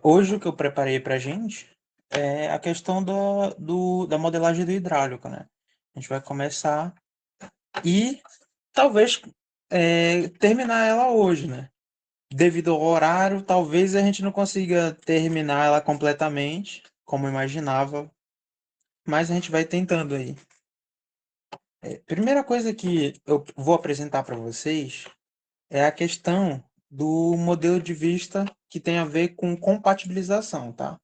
Hoje o que eu preparei para a gente é a questão da modelagem do hidráulico, né? A gente vai começar e talvez terminar ela hoje, né? Devido ao horário, talvez a gente não consiga terminar ela completamente, como eu imaginava, mas a gente vai tentando aí. Primeira coisa que eu vou apresentar para vocês é a questão do modelo de vista que tem a ver com compatibilização, tá?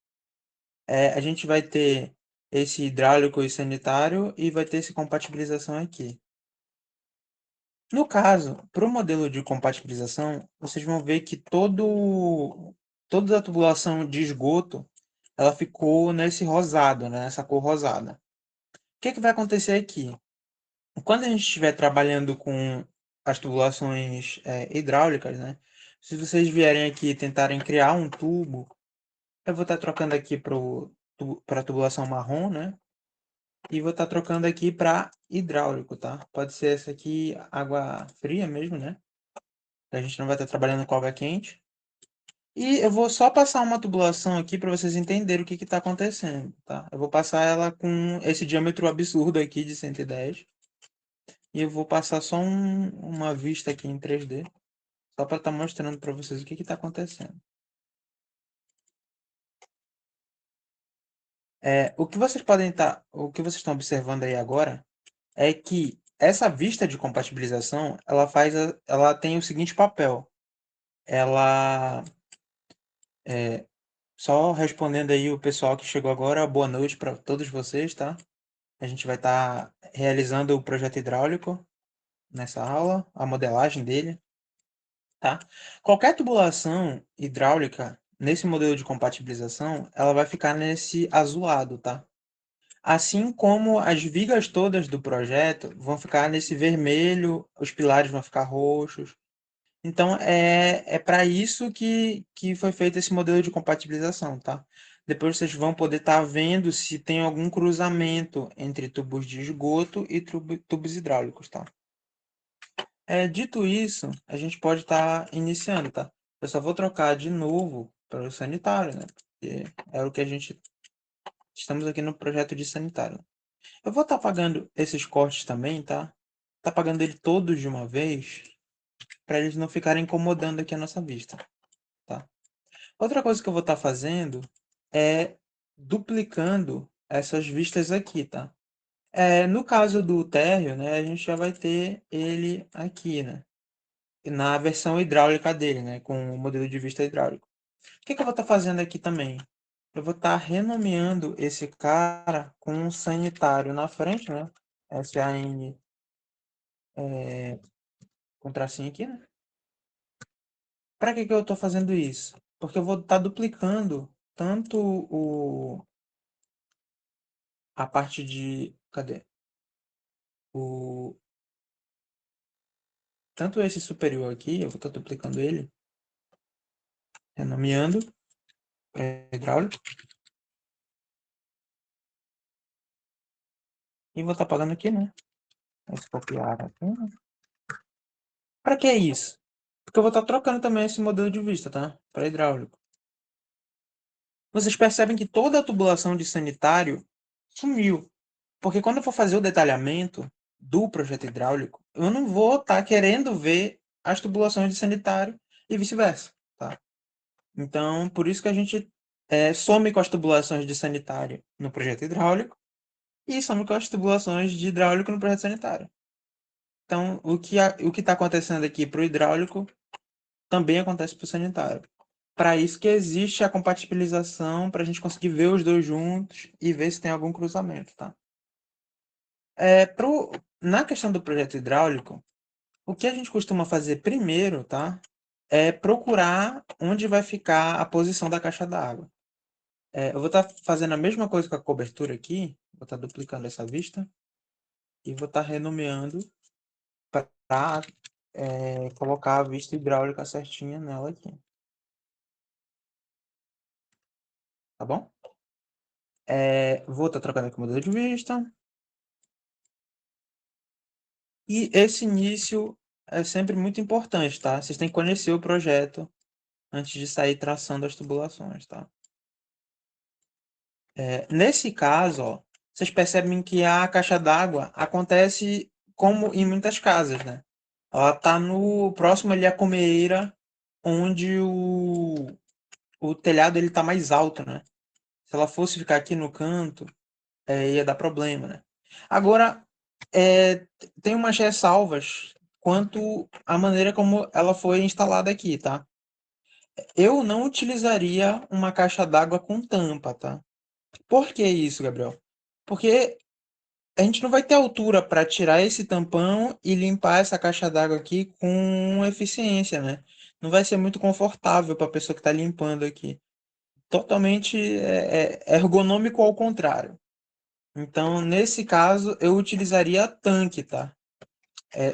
A gente vai ter esse hidráulico e sanitário e vai ter essa compatibilização aqui. No caso, para o modelo de compatibilização, vocês vão ver que toda a tubulação de esgoto ela ficou nesse rosado, né, nessa cor rosada. O que vai acontecer aqui? Quando a gente estiver trabalhando com as tubulações hidráulicas, né, se vocês vierem aqui e tentarem criar um tubo, eu vou estar trocando aqui para a tubulação marrom, né? E vou estar trocando aqui para hidráulico, tá? Pode ser essa aqui, água fria mesmo, né? A gente não vai estar trabalhando com água quente. E eu vou só passar uma tubulação aqui para vocês entenderem o que está acontecendo, tá? Eu vou passar ela com esse diâmetro absurdo aqui de 110. E eu vou passar só uma vista aqui em 3D, só para estar mostrando para vocês o que está acontecendo. O que vocês estão observando aí agora é que essa vista de compatibilização, ela tem o seguinte papel. Ela, só respondendo aí o pessoal que chegou agora, boa noite para todos vocês, tá? A gente vai estar realizando o projeto hidráulico nessa aula, a modelagem dele, tá? Qualquer tubulação hidráulica nesse modelo de compatibilização, ela vai ficar nesse azulado, tá? Assim como as vigas todas do projeto vão ficar nesse vermelho, os pilares vão ficar roxos. Então, é para isso que foi feito esse modelo de compatibilização, tá? Depois vocês vão poder estar vendo se tem algum cruzamento entre tubos de esgoto e tubos hidráulicos, tá? Dito isso, a gente pode estar iniciando, tá? Eu só vou trocar de novo para o sanitário, né? Porque é o que a gente... Estamos aqui no projeto de sanitário. Eu vou estar apagando esses cortes também, tá? Tá apagando ele todos de uma vez, para eles não ficarem incomodando aqui a nossa vista, tá? Outra coisa que eu vou estar fazendo é duplicando essas vistas aqui, tá? No caso do térreo, né, a gente já vai ter ele aqui, né? Na versão hidráulica dele, né? Com o modelo de vista hidráulico. O que eu vou estar fazendo aqui também? Eu vou estar renomeando esse cara com um sanitário na frente, né? SAN com tracinho aqui, né? Para que eu estou fazendo isso? Porque eu vou estar duplicando tanto a parte de... Cadê? O, tanto esse superior aqui, eu vou estar duplicando ele, renomeando, hidráulico, e vou estar pagando aqui, né? Esse copiar aqui. Para que isso? Porque eu vou estar trocando também esse modelo de vista, tá? Para hidráulico. Vocês percebem que toda a tubulação de sanitário sumiu. Porque quando eu for fazer o detalhamento do projeto hidráulico, eu não vou estar querendo ver as tubulações de sanitário e vice-versa, tá? Então, por isso que a gente some com as tubulações de sanitário no projeto hidráulico e some com as tubulações de hidráulico no projeto sanitário. Então, o que está acontecendo aqui para o hidráulico também acontece para o sanitário. Para isso que existe a compatibilização, para a gente conseguir ver os dois juntos e ver se tem algum cruzamento, tá? Na questão do projeto hidráulico, o que a gente costuma fazer primeiro, tá? É procurar onde vai ficar a posição da caixa d'água. Eu vou estar fazendo a mesma coisa com a cobertura aqui, vou estar duplicando essa vista e vou estar renomeando para colocar a vista hidráulica certinha nela aqui, tá bom? Vou estar trocando aqui o modelo de vista. E esse início é sempre muito importante, tá? Vocês têm que conhecer o projeto antes de sair traçando as tubulações, tá? Nesse caso, ó, vocês percebem que a caixa d'água acontece como em muitas casas, né? Ela tá no próximo ali à comeira, onde o telhado ele tá mais alto, né? Se ela fosse ficar aqui no canto, ia dar problema, né? Agora, é, tem umas ressalvas quanto à maneira como ela foi instalada aqui, tá? Eu não utilizaria uma caixa d'água com tampa, tá? Por que isso, Gabriel? Porque a gente não vai ter altura para tirar esse tampão e limpar essa caixa d'água aqui com eficiência, né? Não vai ser muito confortável para a pessoa que está limpando aqui. Totalmente ergonômico ao contrário. Então, nesse caso, eu utilizaria tanque, tá?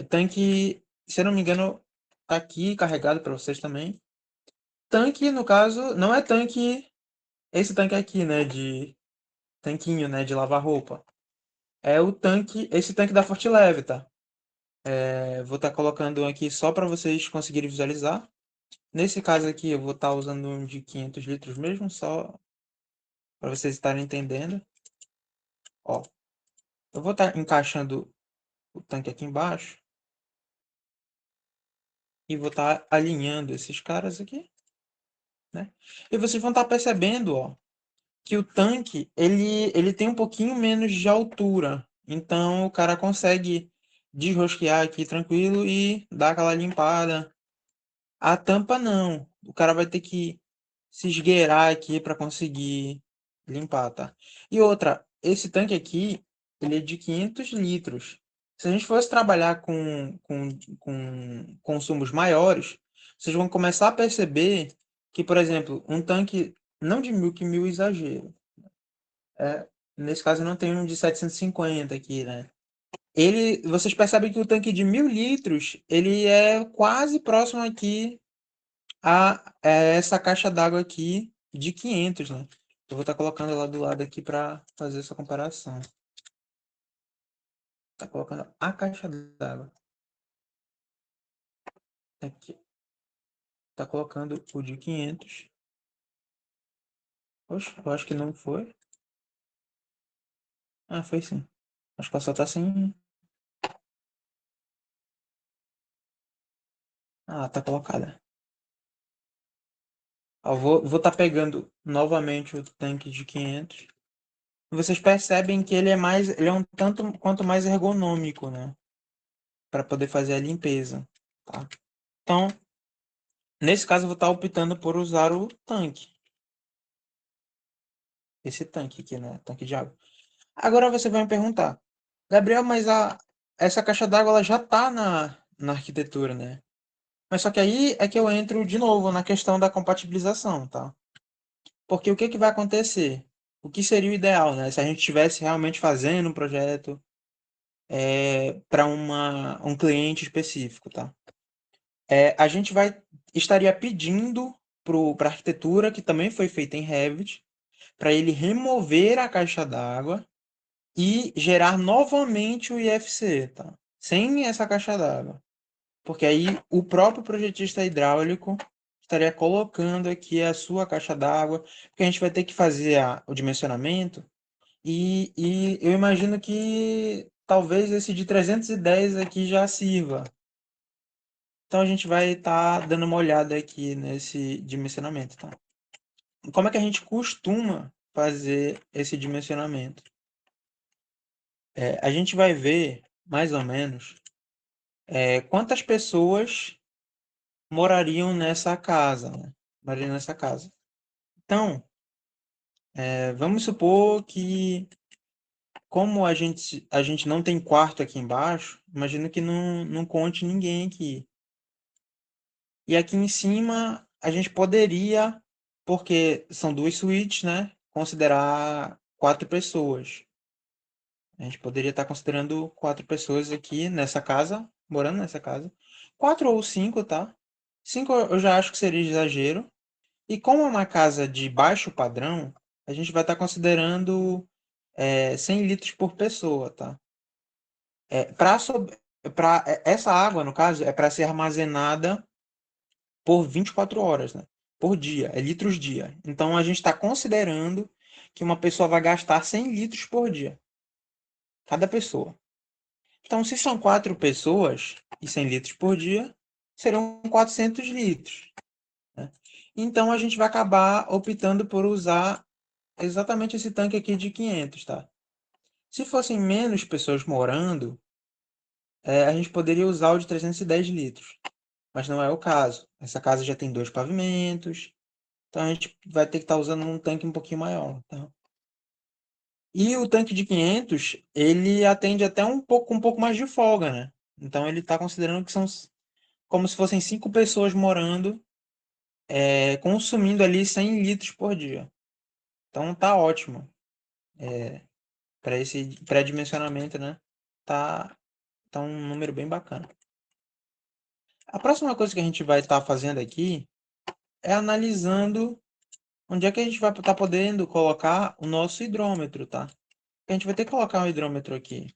Tanque, se eu não me engano, tá aqui carregado para vocês também. Tanque, no caso, não é tanque, esse tanque aqui, né, de tanquinho, né, de lavar roupa. É o tanque, esse tanque da Fortileve, tá? Vou estar colocando aqui só para vocês conseguirem visualizar. Nesse caso aqui, eu vou estar usando um de 500 litros mesmo, só para vocês estarem entendendo. Ó, eu vou estar encaixando o tanque aqui embaixo e vou estar alinhando esses caras aqui, né? E vocês vão estar percebendo, ó, que o tanque ele tem um pouquinho menos de altura, então o cara consegue desrosquear aqui tranquilo e dar aquela limpada. A tampa não, o cara vai ter que se esgueirar aqui para conseguir limpar, tá? E outra, esse tanque aqui, ele é de 500 litros. Se a gente fosse trabalhar com consumos maiores, vocês vão começar a perceber que, por exemplo, um tanque, não de 1.000, que 1.000 é exagero. Nesse caso, eu não tenho um de 750 aqui, né? Vocês percebem que o tanque de 1.000 litros, ele é quase próximo aqui essa caixa d'água aqui de 500, né? Eu vou estar colocando ela do lado aqui para fazer essa comparação. Tá colocando a caixa d'água aqui. Tá colocando o de 500. Oxe, eu acho que não foi. Ah, foi sim. Acho que ela só tá sem. Ah, tá colocada. Eu vou estar pegando novamente o tanque de 500. Vocês percebem que ele é um tanto quanto mais ergonômico, né? Para poder fazer a limpeza, tá? Então, nesse caso, eu vou estar optando por usar o tanque. Esse tanque aqui, né? Tanque de água. Agora você vai me perguntar, Gabriel, mas essa caixa d'água ela já está na arquitetura, né? Mas só que aí é que eu entro de novo na questão da compatibilização, tá? Porque o que que vai acontecer? O que seria o ideal, né? Se a gente estivesse realmente fazendo um projeto para um cliente específico, tá? A gente estaria pedindo para a arquitetura, que também foi feita em Revit, para ele remover a caixa d'água e gerar novamente o IFC, tá? Sem essa caixa d'água. Porque aí o próprio projetista hidráulico estaria colocando aqui a sua caixa d'água, porque a gente vai ter que fazer o dimensionamento e eu imagino que talvez esse de 310 aqui já sirva. Então a gente vai estar dando uma olhada aqui nesse dimensionamento, tá? Como é que a gente costuma fazer esse dimensionamento? A gente vai ver, mais ou menos, quantas pessoas morariam nessa casa, né? Morariam nessa casa. Então, vamos supor que, como a gente não tem quarto aqui embaixo, imagino que não conte ninguém aqui. E aqui em cima, a gente poderia, porque são duas suítes, né? Considerar 4 pessoas. A gente poderia estar considerando 4 pessoas aqui nessa casa, morando nessa casa. 4 ou 5, tá? 5 eu já acho que seria exagero. E como é uma casa de baixo padrão, a gente vai estar considerando 100 litros por pessoa, tá? Essa água, no caso, é para ser armazenada por 24 horas, né? por dia, é litros dia. Então a gente está considerando que uma pessoa vai gastar 100 litros por dia, cada pessoa. Então, se são 4 pessoas e 100 litros por dia, serão 400 litros. Né? Então a gente vai acabar optando por usar exatamente esse tanque aqui de 500, tá? Se fossem menos pessoas morando, a gente poderia usar o de 310 litros. Mas não é o caso. Essa casa já tem 2 pavimentos, então a gente vai ter que estar usando um tanque um pouquinho maior. Tá? E o tanque de 500, ele atende até um pouco mais de folga, né? Então ele está considerando que são como se fossem 5 pessoas morando, consumindo ali 100 litros por dia. Então tá ótimo. Para esse pré-dimensionamento, né? Tá, tá um número bem bacana. A próxima coisa que a gente vai estar fazendo aqui é analisando onde é que a gente vai estar podendo colocar o nosso hidrômetro, tá? A gente vai ter que colocar um hidrômetro aqui,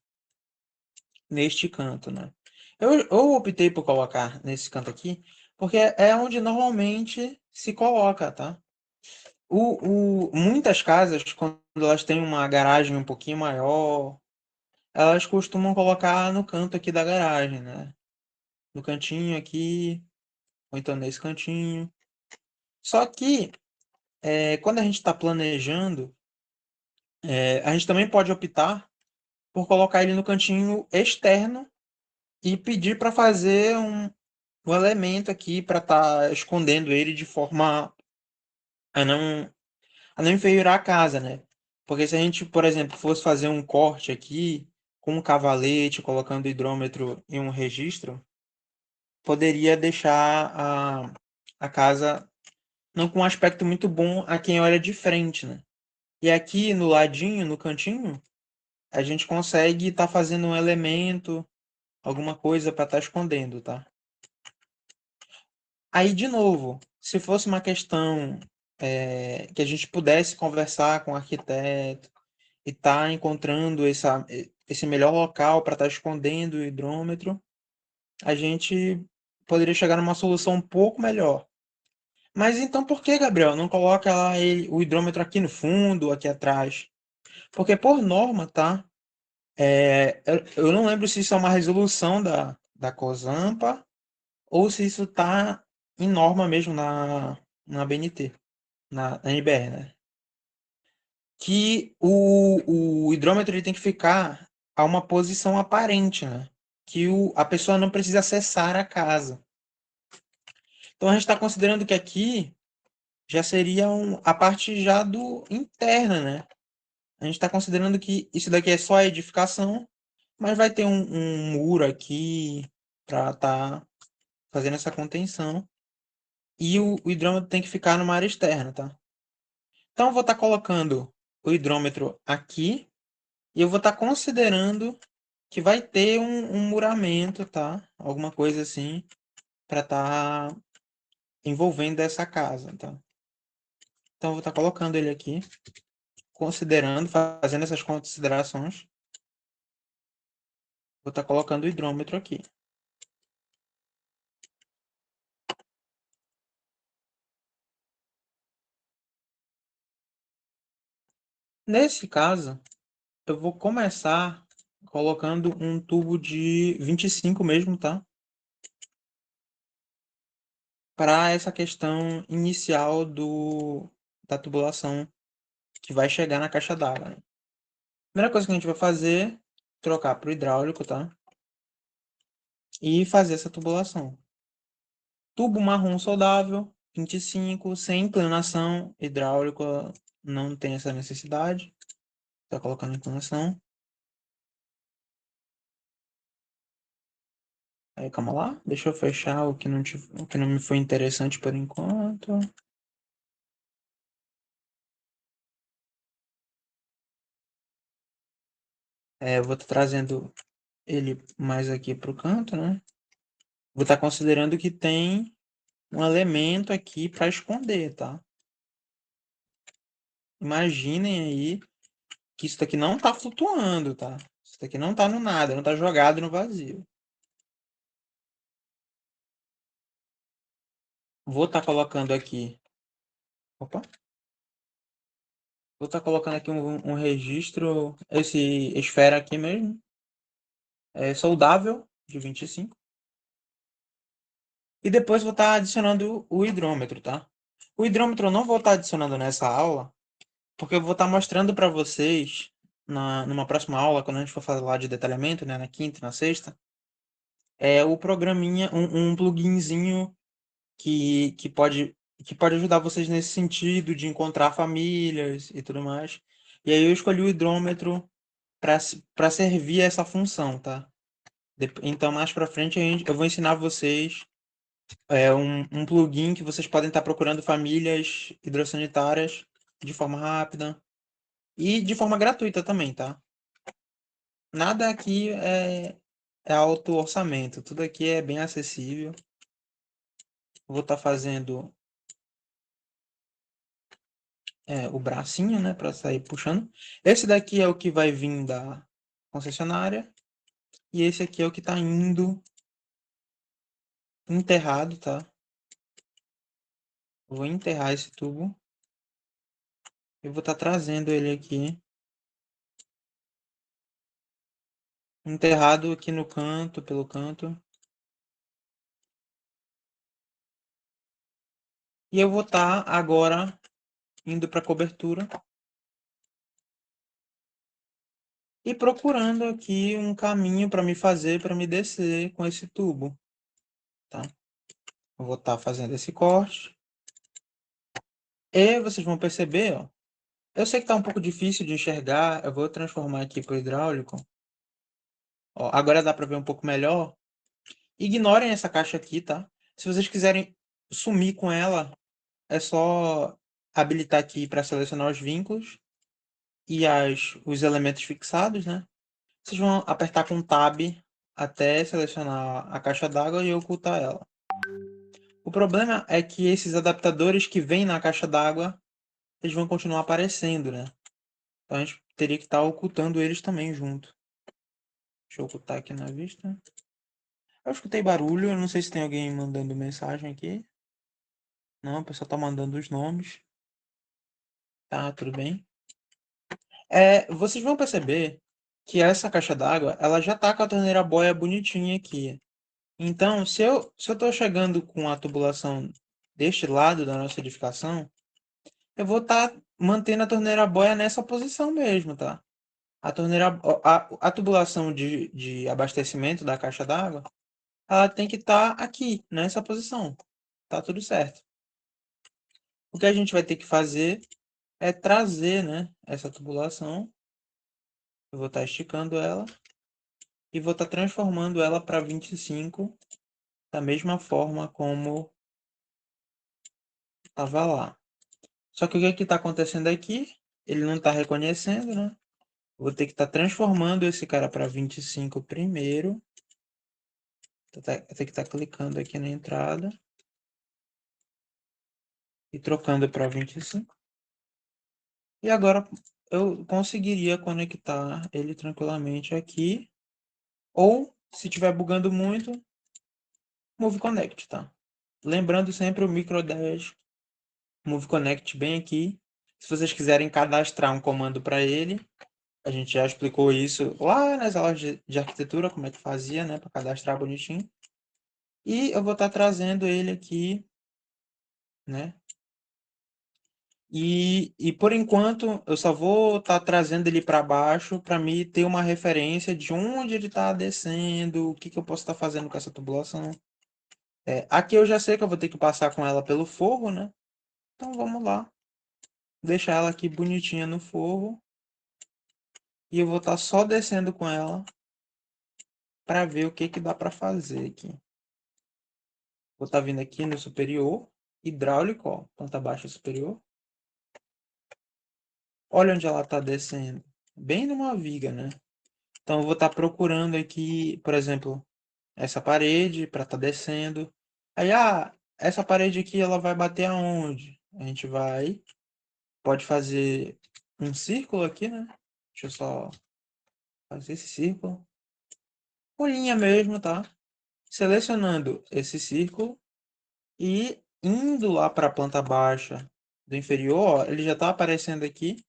neste canto, né? Eu optei por colocar nesse canto aqui, porque é onde normalmente se coloca, tá? Muitas casas, quando elas têm uma garagem um pouquinho maior, elas costumam colocar no canto aqui da garagem, né? No cantinho aqui, ou então nesse cantinho. Só que, quando a gente está planejando, a gente também pode optar por colocar ele no cantinho externo e pedir para fazer um elemento aqui para estar escondendo ele de forma a não enfeirar a casa, né? Porque se a gente, por exemplo, fosse fazer um corte aqui com um cavalete, colocando o hidrômetro em um registro, poderia deixar a casa não com um aspecto muito bom a quem olha de frente, né? E aqui no ladinho, no cantinho, a gente consegue estar fazendo um elemento, alguma coisa para estar escondendo, tá? Aí, de novo, se fosse uma questão que a gente pudesse conversar com o arquiteto e estar encontrando esse melhor local para estar escondendo o hidrômetro, a gente poderia chegar numa solução um pouco melhor. Mas então por que, Gabriel, não coloca lá o hidrômetro aqui no fundo, aqui atrás? Porque por norma, tá? Eu não lembro se isso é uma resolução da COSAMPA ou se isso tá em norma mesmo na BNT, na NBR, né? Que o hidrômetro ele tem que ficar a uma posição aparente, né? Que a pessoa não precisa acessar a casa. Então a gente está considerando que aqui já seria a parte já do interna, né? A gente está considerando que isso daqui é só a edificação, mas vai ter um muro aqui para estar fazendo essa contenção. E o hidrômetro tem que ficar numa área externa, tá? Então eu vou estar colocando o hidrômetro aqui e eu vou estar considerando que vai ter um muramento, tá? Alguma coisa assim para estar envolvendo essa casa, tá? Então eu vou estar colocando ele aqui, considerando, fazendo essas considerações. Vou estar colocando o hidrômetro aqui. Nesse caso, eu vou começar colocando um tubo de 25 mesmo, tá? Para essa questão inicial da tubulação que vai chegar na caixa d'água. Né? Primeira coisa que a gente vai fazer, trocar para o hidráulico, tá? E fazer essa tubulação. Tubo marrom soldável, 25, sem inclinação, hidráulico não tem essa necessidade. Tá colocando inclinação. Aí, calma lá. Deixa eu fechar o que não me foi interessante por enquanto. Eu vou estar trazendo ele mais aqui para o canto, né? Vou estar considerando que tem um elemento aqui para esconder, tá? Imaginem aí que isso daqui não está flutuando, tá? Isso daqui não está no nada, não está jogado no vazio. Vou estar colocando aqui Opa. Vou estar colocando aqui um registro, esse esfera aqui mesmo, é soldável, de 25. E depois vou estar adicionando o hidrômetro, tá? O hidrômetro eu não vou estar adicionando nessa aula, porque eu vou estar mostrando para vocês, numa próxima aula, quando a gente for falar de detalhamento, né, na quinta e na sexta, o programinha, um pluginzinho que pode ajudar vocês nesse sentido de encontrar famílias e tudo mais. E aí eu escolhi o hidrômetro para servir essa função, tá? Então, mais para frente, eu vou ensinar vocês um plugin que vocês podem estar procurando famílias hidrossanitárias de forma rápida e de forma gratuita também, tá? Nada aqui é alto orçamento, tudo aqui é bem acessível. Vou estar fazendo o bracinho, né, para sair puxando. Esse daqui é o que vai vir da concessionária e esse aqui é o que está indo enterrado, tá? Eu vou enterrar esse tubo. Eu vou estar trazendo ele aqui, enterrado aqui no canto, pelo canto. E eu vou estar agora indo para a cobertura e procurando aqui um caminho para me fazer, para me descer com esse tubo, tá? Eu vou estar fazendo esse corte. E vocês vão perceber, ó. Eu sei que está um pouco difícil de enxergar, eu vou transformar aqui para o hidráulico. Ó, agora dá para ver um pouco melhor. Ignorem essa caixa aqui, tá? Se vocês quiserem sumir com ela, é só habilitar aqui para selecionar os vínculos e os elementos fixados, né? Vocês vão apertar com Tab até selecionar a caixa d'água e ocultar ela. O problema é que esses adaptadores que vêm na caixa d'água, eles vão continuar aparecendo, né? Então a gente teria que estar ocultando eles também junto. Deixa eu ocultar aqui na vista. Eu escutei barulho, eu não sei se tem alguém mandando mensagem aqui. Não, o pessoal tá mandando os nomes. Tá, tudo bem. Vocês vão perceber que essa caixa d'água, ela já tá com a torneira boia bonitinha aqui. Então, se eu tô chegando com a tubulação deste lado da nossa edificação, eu vou estar mantendo a torneira boia nessa posição mesmo, tá? A tubulação de abastecimento da caixa d'água, ela tem que estar aqui, nessa posição. Tá tudo certo. O que a gente vai ter que fazer é trazer, né, essa tubulação. Eu vou estar esticando ela e vou estar transformando ela para 25 da mesma forma como estava lá. Só que o que está acontecendo aqui? Ele não está reconhecendo, né? Vou ter que estar transformando esse cara para 25 primeiro. Vou ter que estar clicando aqui na entrada e trocando para 25. E agora eu conseguiria conectar ele tranquilamente aqui. Ou, se estiver bugando muito, Move Connect, tá? Lembrando sempre o micro 10 Move Connect bem aqui. Se vocês quiserem cadastrar um comando para ele, a gente já explicou isso lá nas aulas de arquitetura, como é que fazia, né, para cadastrar bonitinho. E eu vou estar trazendo ele aqui, né? E por enquanto eu só vou estar trazendo ele para baixo para mim ter uma referência de onde ele está descendo, o que que eu posso estar fazendo com essa tubulação. Aqui eu já sei que eu vou ter que passar com ela pelo forro, né? Então vamos lá. Deixar ela aqui bonitinha no forro. E eu vou estar só descendo com ela para ver o que que dá para fazer aqui. Vou estar vindo aqui no superior, hidráulico, ó, planta baixa superior. Olha onde ela está descendo, bem numa viga, né? Então eu vou estar procurando aqui, por exemplo, essa parede para estar descendo. Aí, essa parede aqui ela vai bater aonde? A gente pode fazer um círculo aqui, né? Deixa eu só fazer esse círculo. Com linha mesmo, tá? Selecionando esse círculo e indo lá para a planta baixa do inferior, ó, ele já tá aparecendo aqui.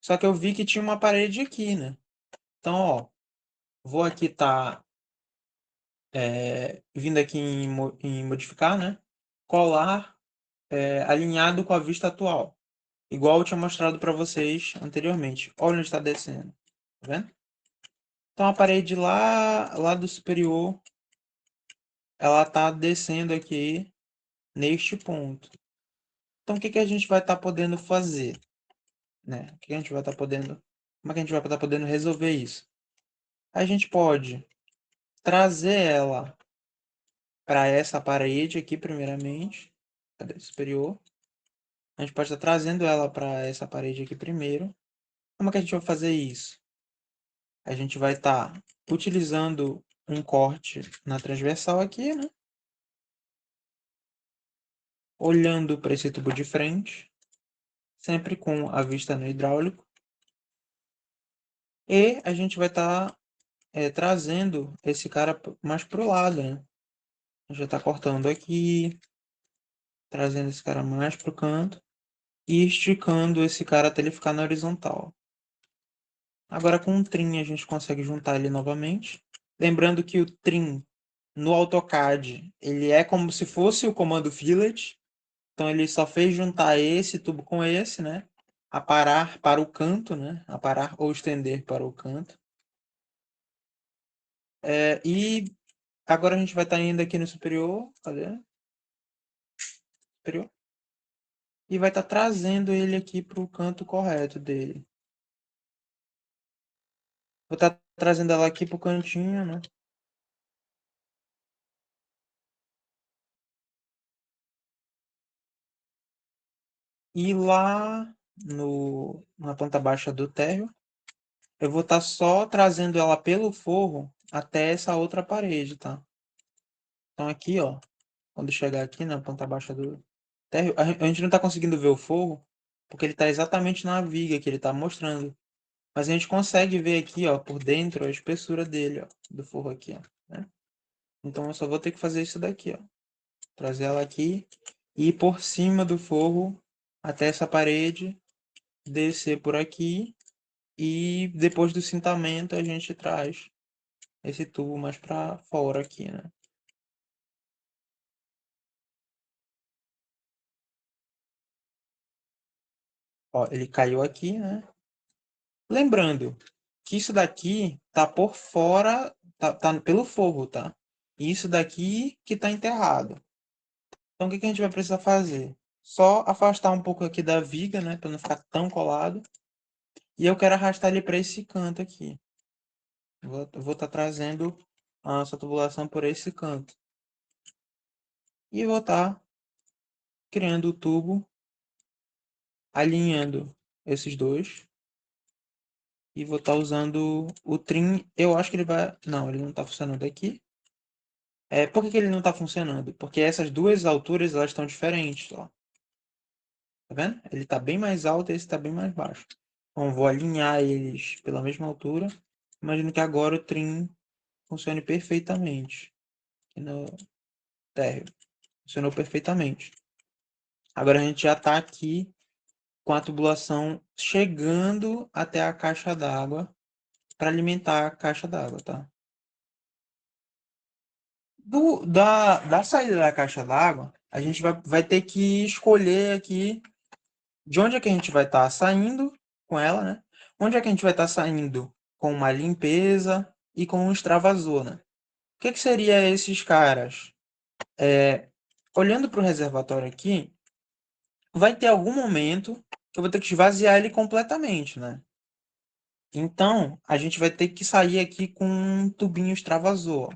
Só que eu vi que tinha uma parede aqui, né? Então, ó, vou aqui tá vindo aqui em modificar, né? Colar alinhado com a vista atual. Igual eu tinha mostrado para vocês anteriormente. Olha onde está descendo. Tá vendo? Então a parede lá do superior, ela tá descendo aqui neste ponto. Então o que que a gente vai estar podendo fazer, né? O que a gente vai estar podendo, como é que a gente vai estar podendo resolver isso? A gente pode trazer ela para essa parede aqui primeiramente. Cadê? Superior. A gente pode estar trazendo ela para essa parede aqui primeiro. Como é que a gente vai fazer isso? A gente vai estar utilizando um corte na transversal aqui, né? Olhando para esse tubo de frente, sempre com a vista no hidráulico. E a gente vai estar trazendo esse cara mais para o lado, né? A gente já está cortando aqui, trazendo esse cara mais para o canto e esticando esse cara até ele ficar na horizontal. Agora com o trim a gente consegue juntar ele novamente. Lembrando que o trim no AutoCAD ele é como se fosse o comando fillet. Então ele só fez juntar esse tubo com esse, né? Aparar para o canto, né? Aparar ou estender para o canto. E agora a gente vai estar indo aqui no superior. Cadê? Superior. E vai estar trazendo ele aqui para o canto correto dele. Vou estar trazendo ela aqui para o cantinho, né? E lá na planta baixa do térreo, eu vou estar só trazendo ela pelo forro até essa outra parede, tá? Então aqui, ó, quando chegar aqui na planta baixa do térreo, a gente não está conseguindo ver o forro, porque ele está exatamente na viga que ele está mostrando. Mas a gente consegue ver aqui, ó, por dentro, a espessura dele, ó, do forro aqui, ó, né? Então eu só vou ter que fazer isso daqui, ó. Trazer ela aqui e ir por cima do forro até essa parede, descer por aqui e depois do cintamento a gente traz esse tubo mais para fora aqui, né? Ó, ele caiu aqui, né? Lembrando que isso daqui tá por fora, tá pelo forro, tá? E isso daqui que tá enterrado. Então o que que a gente vai precisar fazer? Só afastar um pouco aqui da viga, né? Para não ficar tão colado. E eu quero arrastar ele para esse canto aqui. Eu vou estar trazendo a nossa tubulação por esse canto. E vou estar criando o tubo, alinhando esses dois. E vou estar usando o trim. Eu acho que ele vai. Não, ele não está funcionando aqui. Por que ele não está funcionando? Porque essas duas alturas elas estão diferentes. Ó. Tá vendo? Ele está bem mais alto e esse está bem mais baixo. Então, vou alinhar eles pela mesma altura. Imagino que agora o trim funcione perfeitamente. Aqui no térreo. Funcionou perfeitamente. Agora a gente já está aqui com a tubulação chegando até a caixa d'água para alimentar a caixa d'água, tá? Da saída da caixa d'água, a gente vai ter que escolher aqui de onde é que a gente vai estar saindo com ela, né? Onde é que a gente vai estar saindo com uma limpeza e com um extravasor, né? O que que seria esses caras? Olhando para o reservatório aqui, vai ter algum momento que eu vou ter que esvaziar ele completamente, né? Então, a gente vai ter que sair aqui com um tubinho extravasor.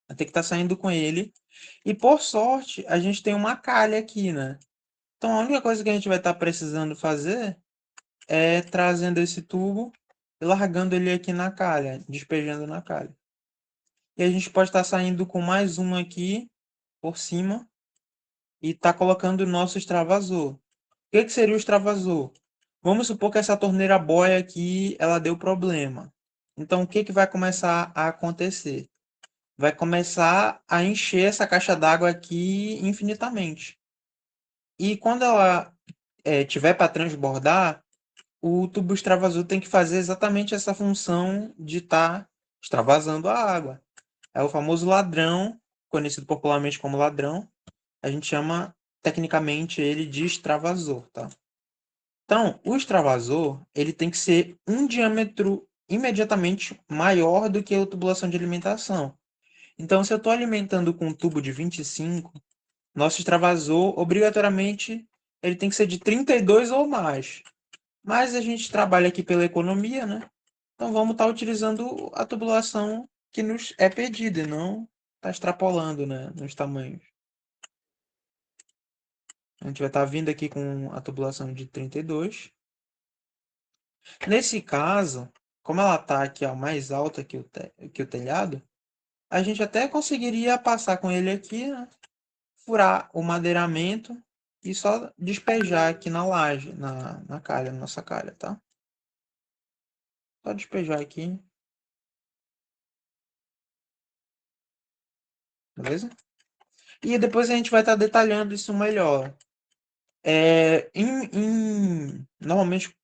Vai ter que estar saindo com ele. E por sorte, a gente tem uma calha aqui, né? Então a única coisa que a gente vai estar precisando fazer é trazendo esse tubo e largando ele aqui na calha, despejando na calha. E a gente pode estar saindo com mais um aqui por cima e tá colocando o nosso extravasor. O que que seria o extravasor? Vamos supor que essa torneira boia aqui, ela deu problema. Então o que que vai começar a acontecer? Vai começar a encher essa caixa d'água aqui infinitamente. E quando ela tiver para transbordar, o tubo extravasor tem que fazer exatamente essa função de estar extravasando a água. É o famoso ladrão, conhecido popularmente como ladrão. A gente chama tecnicamente ele de extravasor, tá? Então, o extravasor, ele tem que ser um diâmetro imediatamente maior do que a tubulação de alimentação. Então, se eu estou alimentando com um tubo de 25, nosso extravasor, obrigatoriamente, ele tem que ser de 32 ou mais. Mas a gente trabalha aqui pela economia, né? Então vamos estar utilizando a tubulação que nos é pedida e não está extrapolando, né, nos tamanhos. A gente vai estar vindo aqui com a tubulação de 32. Nesse caso, como ela está aqui ó, mais alta que o telhado, a gente até conseguiria passar com ele aqui, né? Furar o madeiramento e só despejar aqui na laje, na calha, na nossa calha, tá? Só despejar aqui, beleza? E depois a gente vai estar detalhando isso melhor. Normalmente,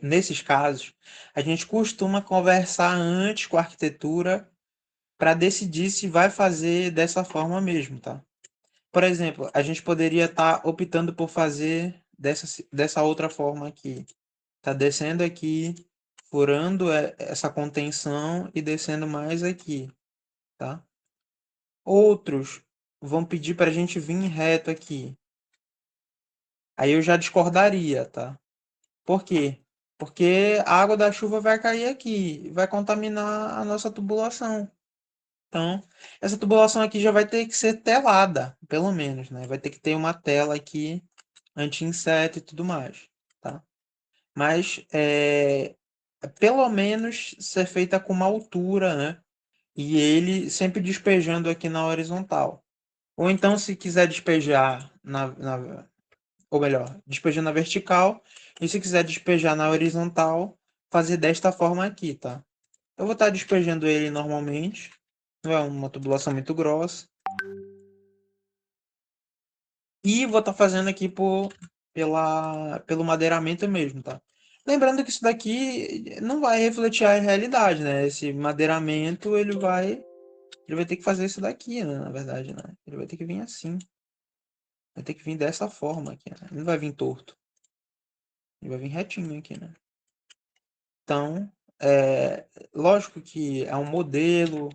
nesses casos, a gente costuma conversar antes com a arquitetura para decidir se vai fazer dessa forma mesmo, tá? Por exemplo, a gente poderia estar optando por fazer dessa outra forma aqui. Tá descendo aqui, furando essa contenção e descendo mais aqui, tá? Outros vão pedir para a gente vir reto aqui. Aí eu já discordaria, tá? Por quê? Porque a água da chuva vai cair aqui, vai contaminar a nossa tubulação. Então, essa tubulação aqui já vai ter que ser telada, pelo menos, né? Vai ter que ter uma tela aqui, anti-inseto e tudo mais, tá? Mas, pelo menos ser feita com uma altura, né? E ele sempre despejando aqui na horizontal. Ou então, se quiser despejar ou melhor, despejando na vertical, e se quiser despejar na horizontal, fazer desta forma aqui, tá? Eu vou estar despejando ele normalmente, não é uma tubulação muito grossa, e vou estar fazendo aqui pelo madeiramento mesmo, tá? Lembrando que isso daqui não vai refletir a realidade, né? Esse madeiramento, ele vai ter que fazer isso daqui, né? Na verdade, né? Ele vai ter que vir assim. Vai ter que vir dessa forma aqui, né? Ele não vai vir torto. Ele vai vir retinho aqui, né? Então, lógico que é um modelo,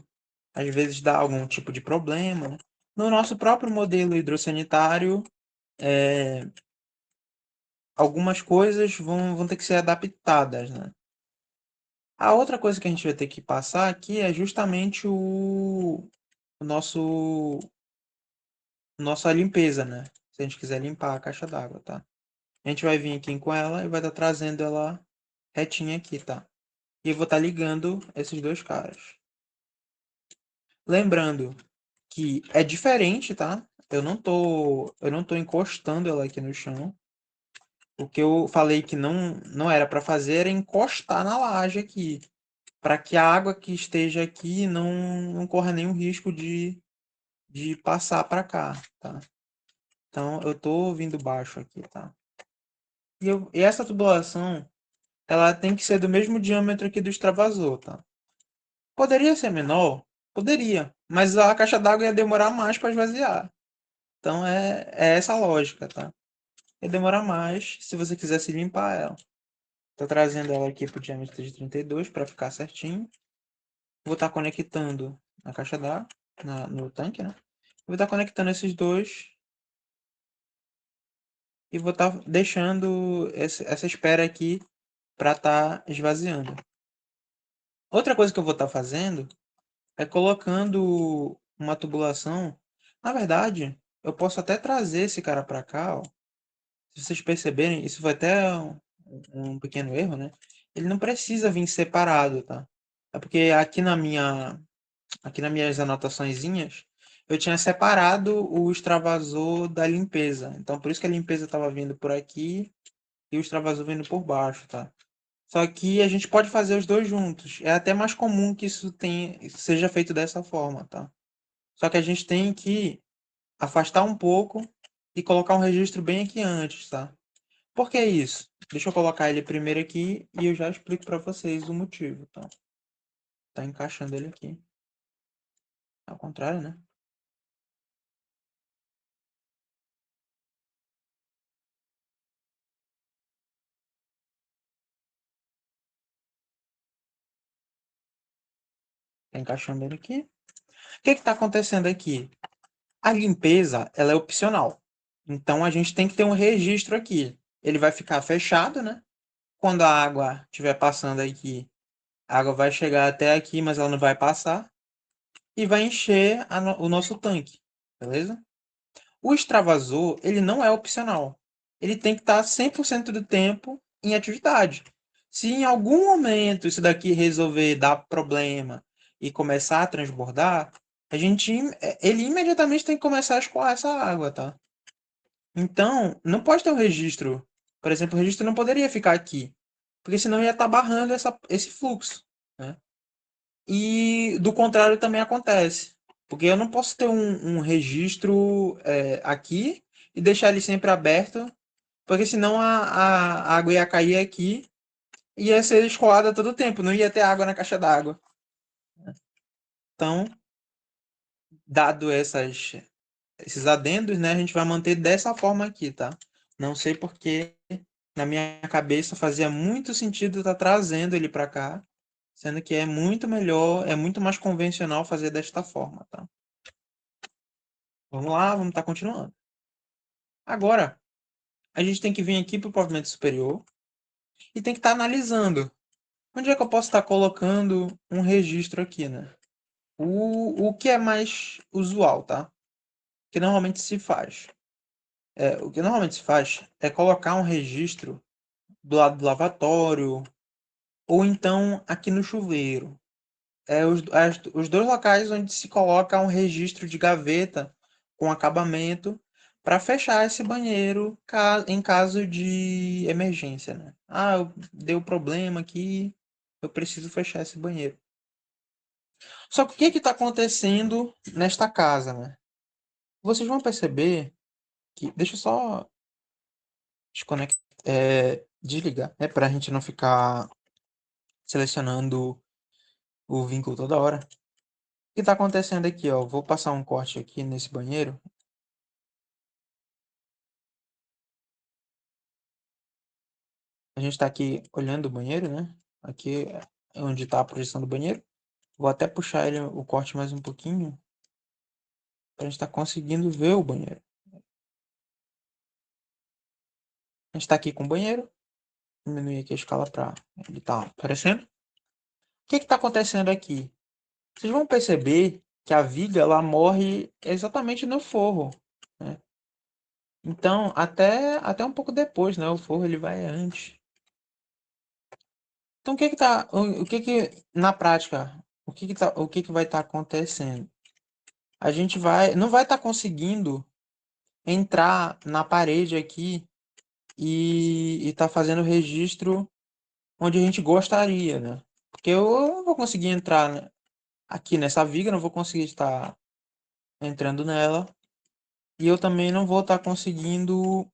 às vezes dá algum tipo de problema, né? No nosso próprio modelo hidrossanitário, algumas coisas vão ter que ser adaptadas, né? A outra coisa que a gente vai ter que passar aqui é justamente o nossa limpeza, né? Se a gente quiser limpar a caixa d'água, tá? A gente vai vir aqui com ela e vai estar trazendo ela retinha aqui, tá? E eu vou estar ligando esses dois caras. Lembrando que é diferente, tá? Eu não tô encostando ela aqui no chão. O que eu falei que não era para fazer era encostar na laje aqui, para que a água que esteja aqui não corra nenhum risco de passar para cá, tá? Então eu tô vindo baixo aqui, tá? E essa tubulação, ela tem que ser do mesmo diâmetro aqui do extravasor, tá? Poderia ser menor? Poderia, mas a caixa d'água ia demorar mais para esvaziar. Então é essa a lógica, tá? Ia demorar mais se você quisesse limpar ela. Tô trazendo ela aqui pro diâmetro de 32 para ficar certinho. Vou estar conectando na caixa d'água, no tanque, né? Vou estar conectando esses dois e vou estar deixando essa espera aqui para estar esvaziando. Outra coisa que eu vou estar fazendo é colocando uma tubulação. Na verdade, eu posso até trazer esse cara para cá, ó. Se vocês perceberem, isso foi até um pequeno erro, né? Ele não precisa vir separado, tá? É porque aqui nas minhas anotaçõezinhas, eu tinha separado o extravasor da limpeza. Então, por isso que a limpeza estava vindo por aqui e o extravasor vindo por baixo, tá? Só que a gente pode fazer os dois juntos. É até mais comum que seja feito dessa forma, tá? Só que a gente tem que afastar um pouco e colocar um registro bem aqui antes, tá? Por que isso? Deixa eu colocar ele primeiro aqui e eu já explico para vocês o motivo, tá? Tá encaixando ele aqui. Ao contrário, né? Tá encaixando ele aqui. O que que tá acontecendo aqui? A limpeza, ela é opcional. Então a gente tem que ter um registro aqui. Ele vai ficar fechado, né? Quando a água estiver passando aqui, a água vai chegar até aqui, mas ela não vai passar e vai encher o nosso tanque, beleza? O extravasor, ele não é opcional. Ele tem que estar 100% do tempo em atividade. Se em algum momento isso daqui resolver dar problema e começar a transbordar, ele imediatamente tem que começar a escoar essa água, tá? Então, não pode ter um registro. Por exemplo, o registro não poderia ficar aqui, porque senão ia estar barrando esse fluxo, né? E do contrário também acontece. Porque eu não posso ter um registro aqui e deixar ele sempre aberto, porque senão a água ia cair aqui e ia ser escoada todo o tempo, não ia ter água na caixa d'água. Então, dado esses adendos, né, a gente vai manter dessa forma aqui, tá? Não sei porque na minha cabeça fazia muito sentido estar trazendo ele para cá, sendo que é muito melhor, é muito mais convencional fazer desta forma, tá? Vamos lá, vamos estar continuando. Agora, a gente tem que vir aqui para o pavimento superior e tem que estar analisando. Onde é que eu posso estar colocando um registro aqui, né? O que é mais usual, tá? O que normalmente se faz. O que normalmente se faz é colocar um registro do lado do lavatório ou então aqui no chuveiro. Os dois locais onde se coloca um registro de gaveta com acabamento para fechar esse banheiro em caso de emergência, né? Ah, deu problema aqui, eu preciso fechar esse banheiro. Só que o que está acontecendo nesta casa, né? Vocês vão perceber que. Deixa eu só desconectar, desligar, né? Para a gente não ficar selecionando o vínculo toda hora. O que está acontecendo aqui, ó? Vou passar um corte aqui nesse banheiro. A gente está aqui olhando o banheiro, né? Aqui é onde está a projeção do banheiro. Vou até puxar o corte mais um pouquinho para a gente estar conseguindo ver o banheiro. A gente está aqui com o banheiro. Diminuir aqui a escala para ele estar aparecendo. O que está acontecendo aqui? Vocês vão perceber que a viga ela morre exatamente no forro, né? Então, até um pouco depois, né? O forro ele vai antes. Então, o que que na prática, o que que vai estar acontecendo? A gente não vai estar conseguindo entrar na parede aqui e tá fazendo o registro onde a gente gostaria, né? Porque eu não vou conseguir entrar, né, aqui nessa viga, não vou conseguir estar entrando nela. E eu também não vou estar conseguindo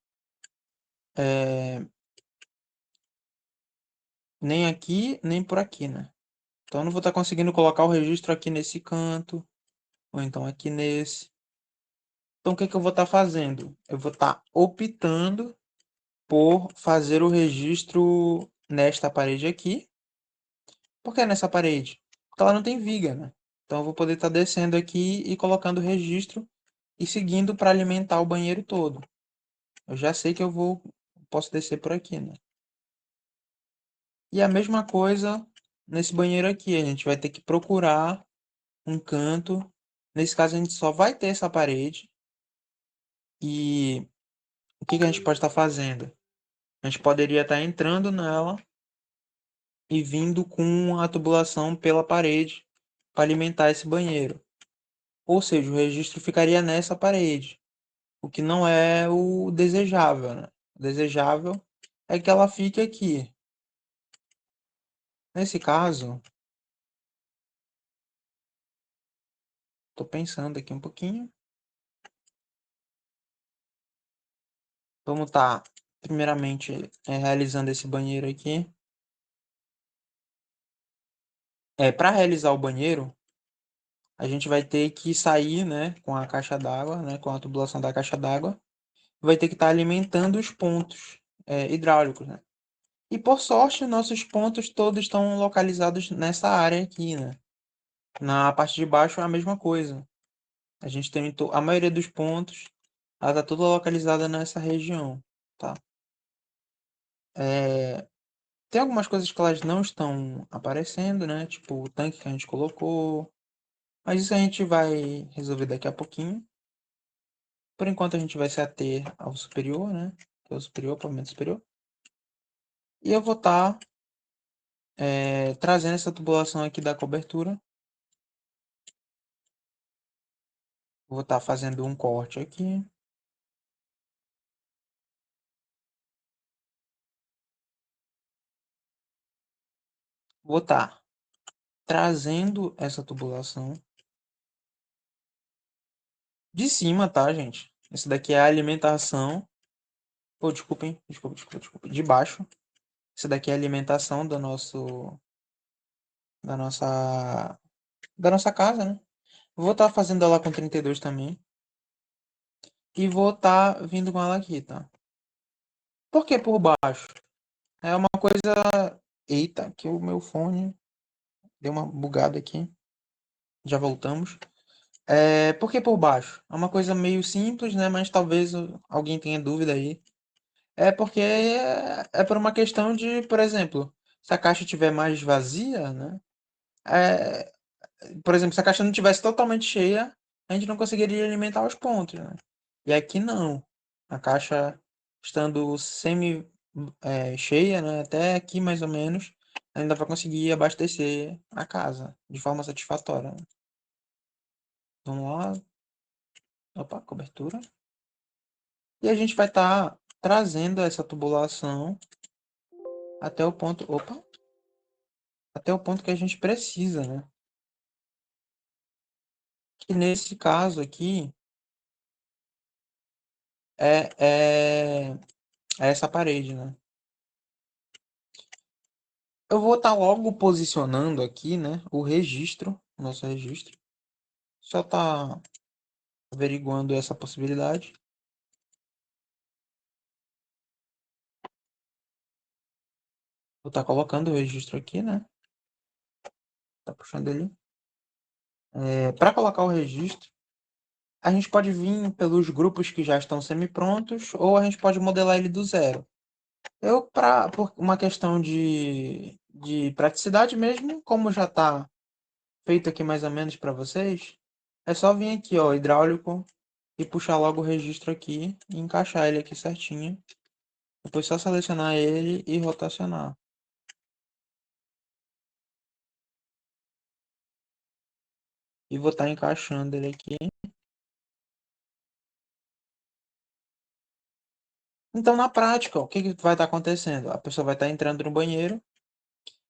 nem aqui, nem por aqui, né? Então eu não vou estar conseguindo colocar o registro aqui nesse canto, ou então aqui nesse. Então o que que eu vou estar fazendo? Eu vou estar optando por fazer o registro nesta parede aqui. Por que nessa parede? Porque ela não tem viga, né? Então eu vou poder estar descendo aqui e colocando o registro e seguindo para alimentar o banheiro todo. Eu já sei que posso descer por aqui, né? E a mesma coisa nesse banheiro aqui. A gente vai ter que procurar um canto. Nesse caso a gente só vai ter essa parede. E o que que a gente pode estar fazendo? A gente poderia estar entrando nela e vindo com a tubulação pela parede para alimentar esse banheiro. Ou seja, o registro ficaria nessa parede, o que não é o desejável, né? O desejável é que ela fique aqui. Nesse caso, estou pensando aqui um pouquinho. Vamos estar, primeiramente, realizando esse banheiro aqui. Para realizar o banheiro, a gente vai ter que sair, né, com a caixa d'água, né, com a tubulação da caixa d'água. Vai ter que estar alimentando os pontos hidráulicos, né? E por sorte, nossos pontos todos estão localizados nessa área aqui, né? Na parte de baixo é a mesma coisa. A gente tem a maioria dos pontos, ela tá toda localizada nessa região, tá? É, tem algumas coisas que elas não estão aparecendo, né? Tipo o tanque que a gente colocou. Mas isso a gente vai resolver daqui a pouquinho. Por enquanto a gente vai se ater ao superior, né? Que é o superior, pavimento superior. E eu vou estar trazendo essa tubulação aqui da cobertura. Vou estar fazendo um corte aqui. Vou estar trazendo essa tubulação de cima, tá, gente? Esse daqui é a alimentação. Oh, desculpem, desculpa. De baixo. Esse daqui é a alimentação da nossa, da nossa casa, né? Vou estar fazendo ela com 32 também. E vou estar vindo com ela aqui, tá? Por que por baixo? É uma coisa. Eita, que o meu fone deu uma bugada aqui. Já voltamos. Por que por baixo? É uma coisa meio simples, né? Mas talvez alguém tenha dúvida aí. É porque é por uma questão de, por exemplo, se a caixa estiver mais vazia, né? É, por exemplo, se a caixa não tivesse totalmente cheia, a gente não conseguiria alimentar os pontos, né? E aqui não. A caixa estando semi cheia, né? Até aqui mais ou menos, ainda vai conseguir abastecer a casa de forma satisfatória, né? Vamos lá. Opa, cobertura. E a gente vai estar trazendo essa tubulação até o ponto. Opa! Até o ponto que a gente precisa, né? Que nesse caso aqui é, é, é essa parede, né? Eu vou estar logo posicionando aqui, né? O registro, nosso registro. Só tá averiguando essa possibilidade. Vou estar colocando o registro aqui, né? Tá puxando ele. Para colocar o registro, a gente pode vir pelos grupos que já estão semi-prontos ou a gente pode modelar ele do zero. Por uma questão de praticidade mesmo, como já está feito aqui mais ou menos para vocês, é só vir aqui, ó, hidráulico, e puxar logo o registro aqui e encaixar ele aqui certinho. Depois só selecionar ele e rotacionar. E vou estar encaixando ele aqui. Então, na prática, ó, o que que vai estar acontecendo? A pessoa vai estar entrando no banheiro,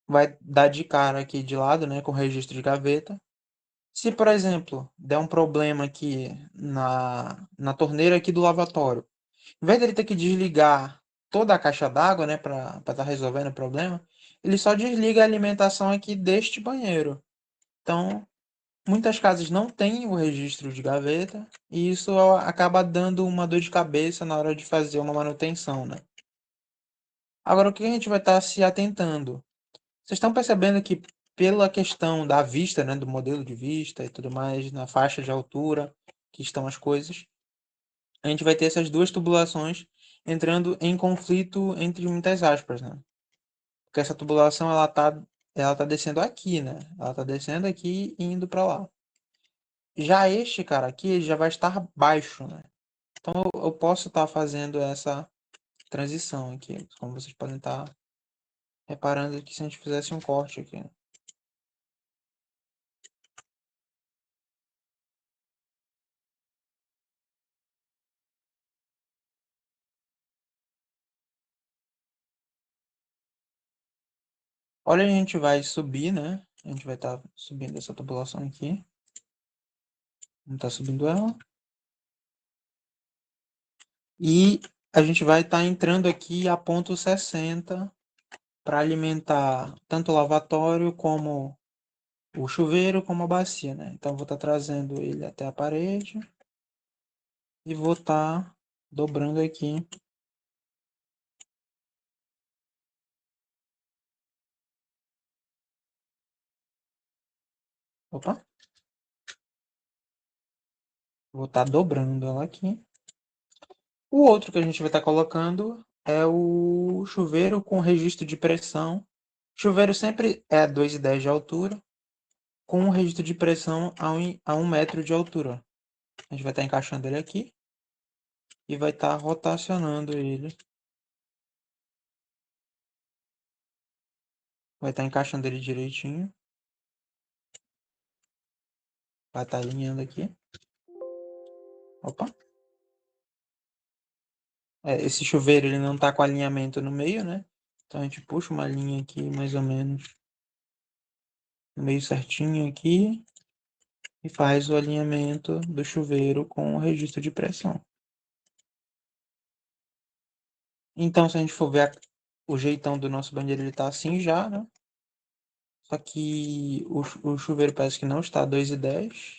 vai dar de cara aqui de lado, né, com o registro de gaveta. Se, por exemplo, der um problema aqui na torneira aqui do lavatório, em vez dele ter que desligar toda a caixa d'água, né, para estar resolvendo o problema, ele só desliga a alimentação aqui deste banheiro. Então, muitas casas não têm o registro de gaveta e isso acaba dando uma dor de cabeça na hora de fazer uma manutenção, né? Agora, o que a gente vai estar se atentando? Vocês estão percebendo que pela questão da vista, né, do modelo de vista e tudo mais, na faixa de altura que estão as coisas, a gente vai ter essas duas tubulações entrando em conflito entre muitas aspas, né? Porque essa tubulação ela tá descendo aqui, né? Ela tá descendo aqui e indo para lá. Já este cara aqui ele já vai estar baixo, né? Então eu posso estar fazendo essa transição aqui, como vocês podem estar reparando aqui se a gente fizesse um corte aqui. Olha, a gente vai subir, né? A gente vai estar subindo essa tubulação aqui. Vamos estar subindo ela. E a gente vai estar entrando aqui a ponto 60 para alimentar tanto o lavatório como o chuveiro como a bacia, né? Então vou estar trazendo ele até a parede e vou estar dobrando aqui. Opa, vou estar dobrando ela aqui. O outro que a gente vai estar colocando é o chuveiro com registro de pressão. Chuveiro sempre é 2,10 de altura, com um registro de pressão a 1 metro de altura. A gente vai estar encaixando ele aqui e vai estar rotacionando ele. Vai estar encaixando ele direitinho. Vai estar alinhando aqui. Opa. Esse chuveiro ele não está com alinhamento no meio, né? Então a gente puxa uma linha aqui mais ou menos no meio certinho aqui e faz o alinhamento do chuveiro com o registro de pressão. Então, se a gente for ver o jeitão do nosso banheiro, ele tá assim já, né? Só que o chuveiro parece que não está 2,10.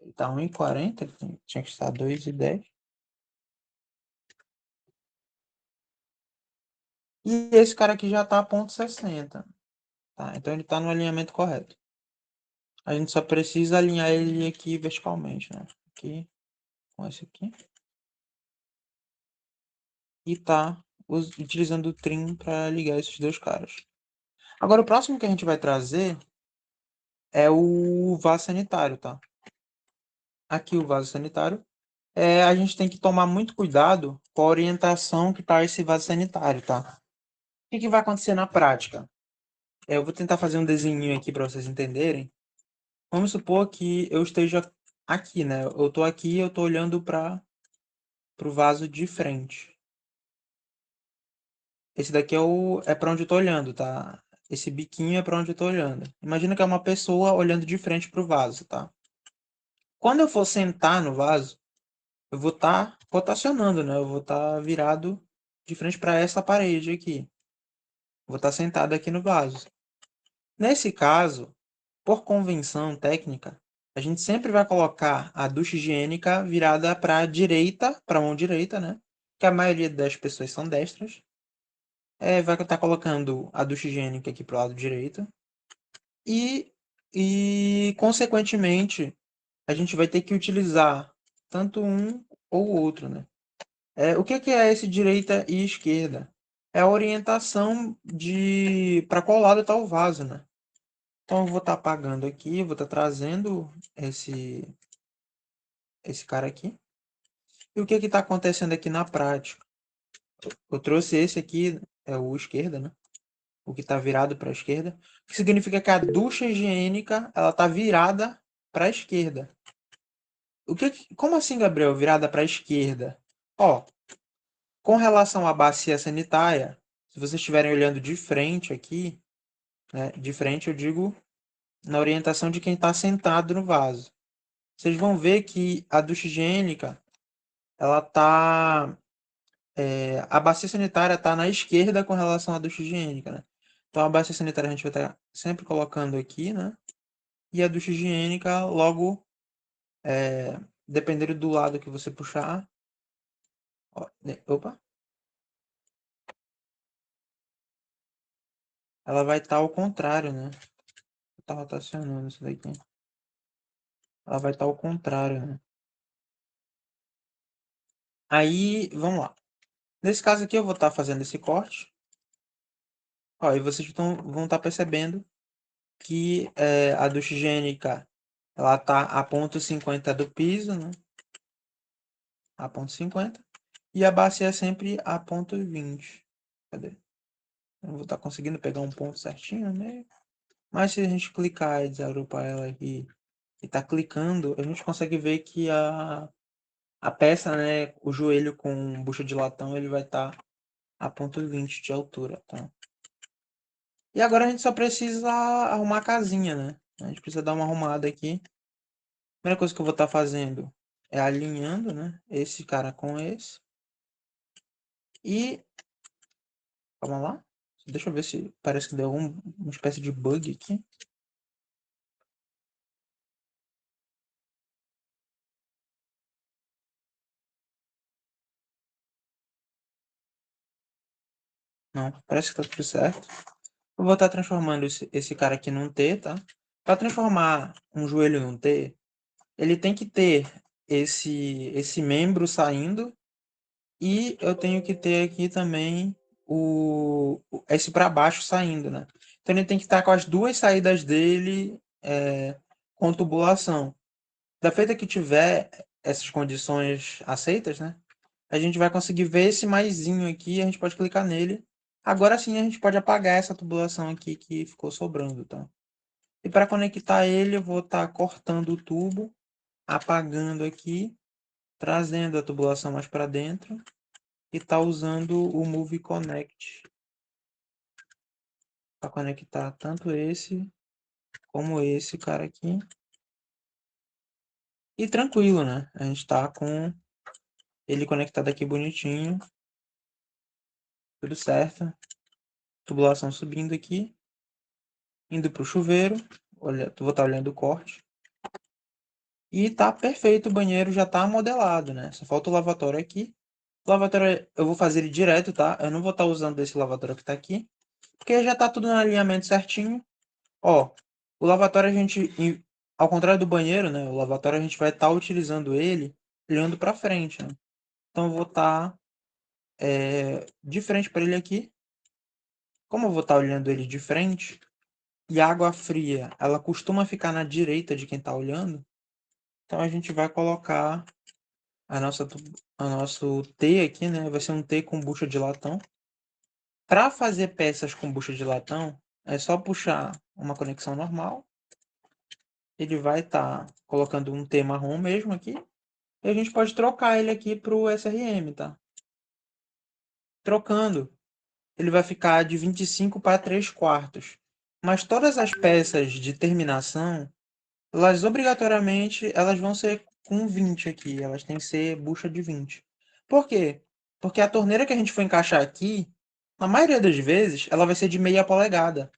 Ele tá 1,40, tinha que estar 2,10. E esse cara aqui já tá a ponto 60. Tá? Então ele tá no alinhamento correto. A gente só precisa alinhar ele aqui verticalmente, né? Aqui, com esse aqui. E tá utilizando o trim para ligar esses dois caras. Agora o próximo que a gente vai trazer é o vaso sanitário, tá? Aqui o vaso sanitário. A gente tem que tomar muito cuidado com a orientação que tá esse vaso sanitário, tá? O que vai acontecer na prática? Eu vou tentar fazer um desenho aqui para vocês entenderem. Vamos supor que eu esteja aqui, né? Eu tô aqui, eu tô olhando para o vaso de frente. Esse daqui é para onde eu tô olhando, tá? Esse biquinho é para onde eu tô olhando. Imagina que é uma pessoa olhando de frente pro vaso, tá? Quando eu for sentar no vaso, eu vou estar rotacionando, né? Eu vou estar virado de frente para essa parede aqui. Vou estar sentado aqui no vaso. Nesse caso, por convenção técnica, a gente sempre vai colocar a ducha higiênica virada para a direita, para a mão direita, né? Que a maioria das pessoas são destras. Vai estar colocando a ducha higiênica aqui para o lado direito. E, consequentemente, a gente vai ter que utilizar tanto um ou o outro, né? O que é esse direita e esquerda? É a orientação de para qual lado está o vaso, né? Então eu vou estar apagando aqui, vou estar trazendo esse cara aqui. E o que está acontecendo aqui na prática? Eu trouxe esse aqui, é o esquerda, né? O que está virado para a esquerda. O que significa que a ducha higiênica ela está virada para a esquerda. Como assim, Gabriel? Virada para a esquerda? Ó, com relação à bacia sanitária, se vocês estiverem olhando de frente aqui, né? De frente eu digo na orientação de quem está sentado no vaso. Vocês vão ver que a ducha higiênica ela tá a bacia sanitária está na esquerda com relação à ducha higiênica, né? Então a bacia sanitária a gente vai estar sempre colocando aqui, né? E a ducha higiênica logo, dependendo do lado que você puxar, ó, opa, ela vai estar ao contrário, né? Tá rotacionando isso daqui. Ela vai estar ao contrário, né? Aí, vamos lá. Nesse caso aqui eu vou estar fazendo esse corte. Ó, e vocês vão estar percebendo que a ducha higiênica ela tá a ponto 50 do piso, né? A ponto 50. E a bacia é sempre a ponto 20. Cadê? Eu não vou estar conseguindo pegar um ponto certinho, né? Mas se a gente clicar e desagrupar ela aqui e tá clicando, a gente consegue ver que a peça, né? O joelho com bucha de latão, ele vai estar a ponto 20 de altura, tá? E agora a gente só precisa arrumar a casinha, né? A gente precisa dar uma arrumada aqui. A primeira coisa que eu vou estar fazendo é alinhando, né, esse cara com esse. E calma lá. Deixa eu ver se parece que deu uma espécie de bug aqui. Não, parece que tá tudo certo. Eu vou estar transformando esse cara aqui num T, tá? Para transformar um joelho num T, ele tem que ter esse membro saindo e eu tenho que ter aqui também esse para baixo saindo, né? Então ele tem que estar com as duas saídas dele com tubulação. Da feita que tiver essas condições aceitas, né? A gente vai conseguir ver esse maisinho aqui, a gente pode clicar nele. Agora sim a gente pode apagar essa tubulação aqui que ficou sobrando, tá? E para conectar ele, eu vou estar cortando o tubo, apagando aqui, trazendo a tubulação mais para dentro e tá usando o Move Connect para conectar tanto esse como esse cara aqui. E tranquilo, né? A gente tá com ele conectado aqui bonitinho, tudo certo. Tubulação subindo aqui, indo pro chuveiro. Olha, vou estar olhando o corte. E tá perfeito, o banheiro já tá modelado, né? Só falta o lavatório aqui. O lavatório eu vou fazer ele direto, tá? Eu não vou estar usando esse lavatório que tá aqui, porque já tá tudo no alinhamento certinho. Ó, o lavatório a gente, ao contrário do banheiro, né? O lavatório a gente vai estar utilizando ele olhando para frente, né? Então eu vou estar de frente para ele aqui. Como eu vou estar olhando ele de frente, e a água fria, ela costuma ficar na direita de quem está olhando, então a gente vai colocar a nossa, a nosso T aqui, né? Vai ser um T com bucha de latão. Para fazer peças com bucha de latão, é só puxar uma conexão normal. Ele vai estar colocando um T marrom mesmo aqui. E a gente pode trocar ele aqui para o SRM, tá? Trocando, ele vai ficar de 25 para 3 quartos. Mas todas as peças de terminação, elas obrigatoriamente elas vão ser com 20 aqui. Elas têm que ser bucha de 20. Por quê? Porque a torneira que a gente for encaixar aqui, na maioria das vezes, ela vai ser de meia polegada.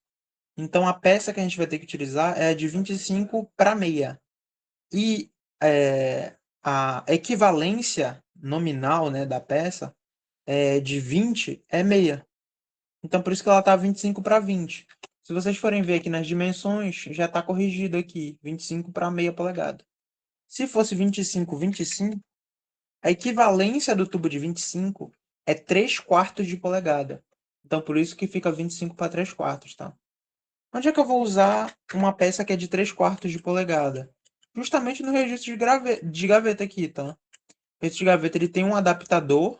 Então a peça que a gente vai ter que utilizar é de 25 para meia. E a equivalência nominal, né, da peça de 20 é meia. Então por isso que ela está 25 para 20. Se vocês forem ver aqui nas dimensões, já está corrigido aqui, 25 para meia polegada. Se fosse 25, 25, a equivalência do tubo de 25 é 3 quartos de polegada. Então por isso que fica 25 para 3 quartos, tá? Onde é que eu vou usar uma peça que é de 3 quartos de polegada? Justamente no registro de gaveta aqui, tá? O registro de gaveta ele tem um adaptador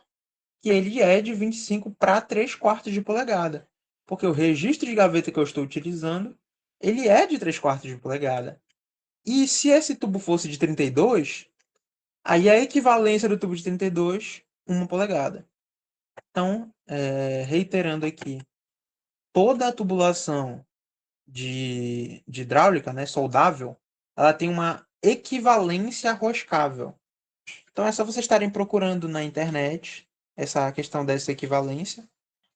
que ele é de 25 para 3 quartos de polegada. Porque o registro de gaveta que eu estou utilizando, ele é de 3 quartos de polegada. E se esse tubo fosse de 32, aí a equivalência do tubo de 32, 1 polegada. Então, reiterando aqui, toda a tubulação de hidráulica, né, soldável, ela tem uma equivalência roscável. Então é só vocês estarem procurando na internet essa questão dessa equivalência.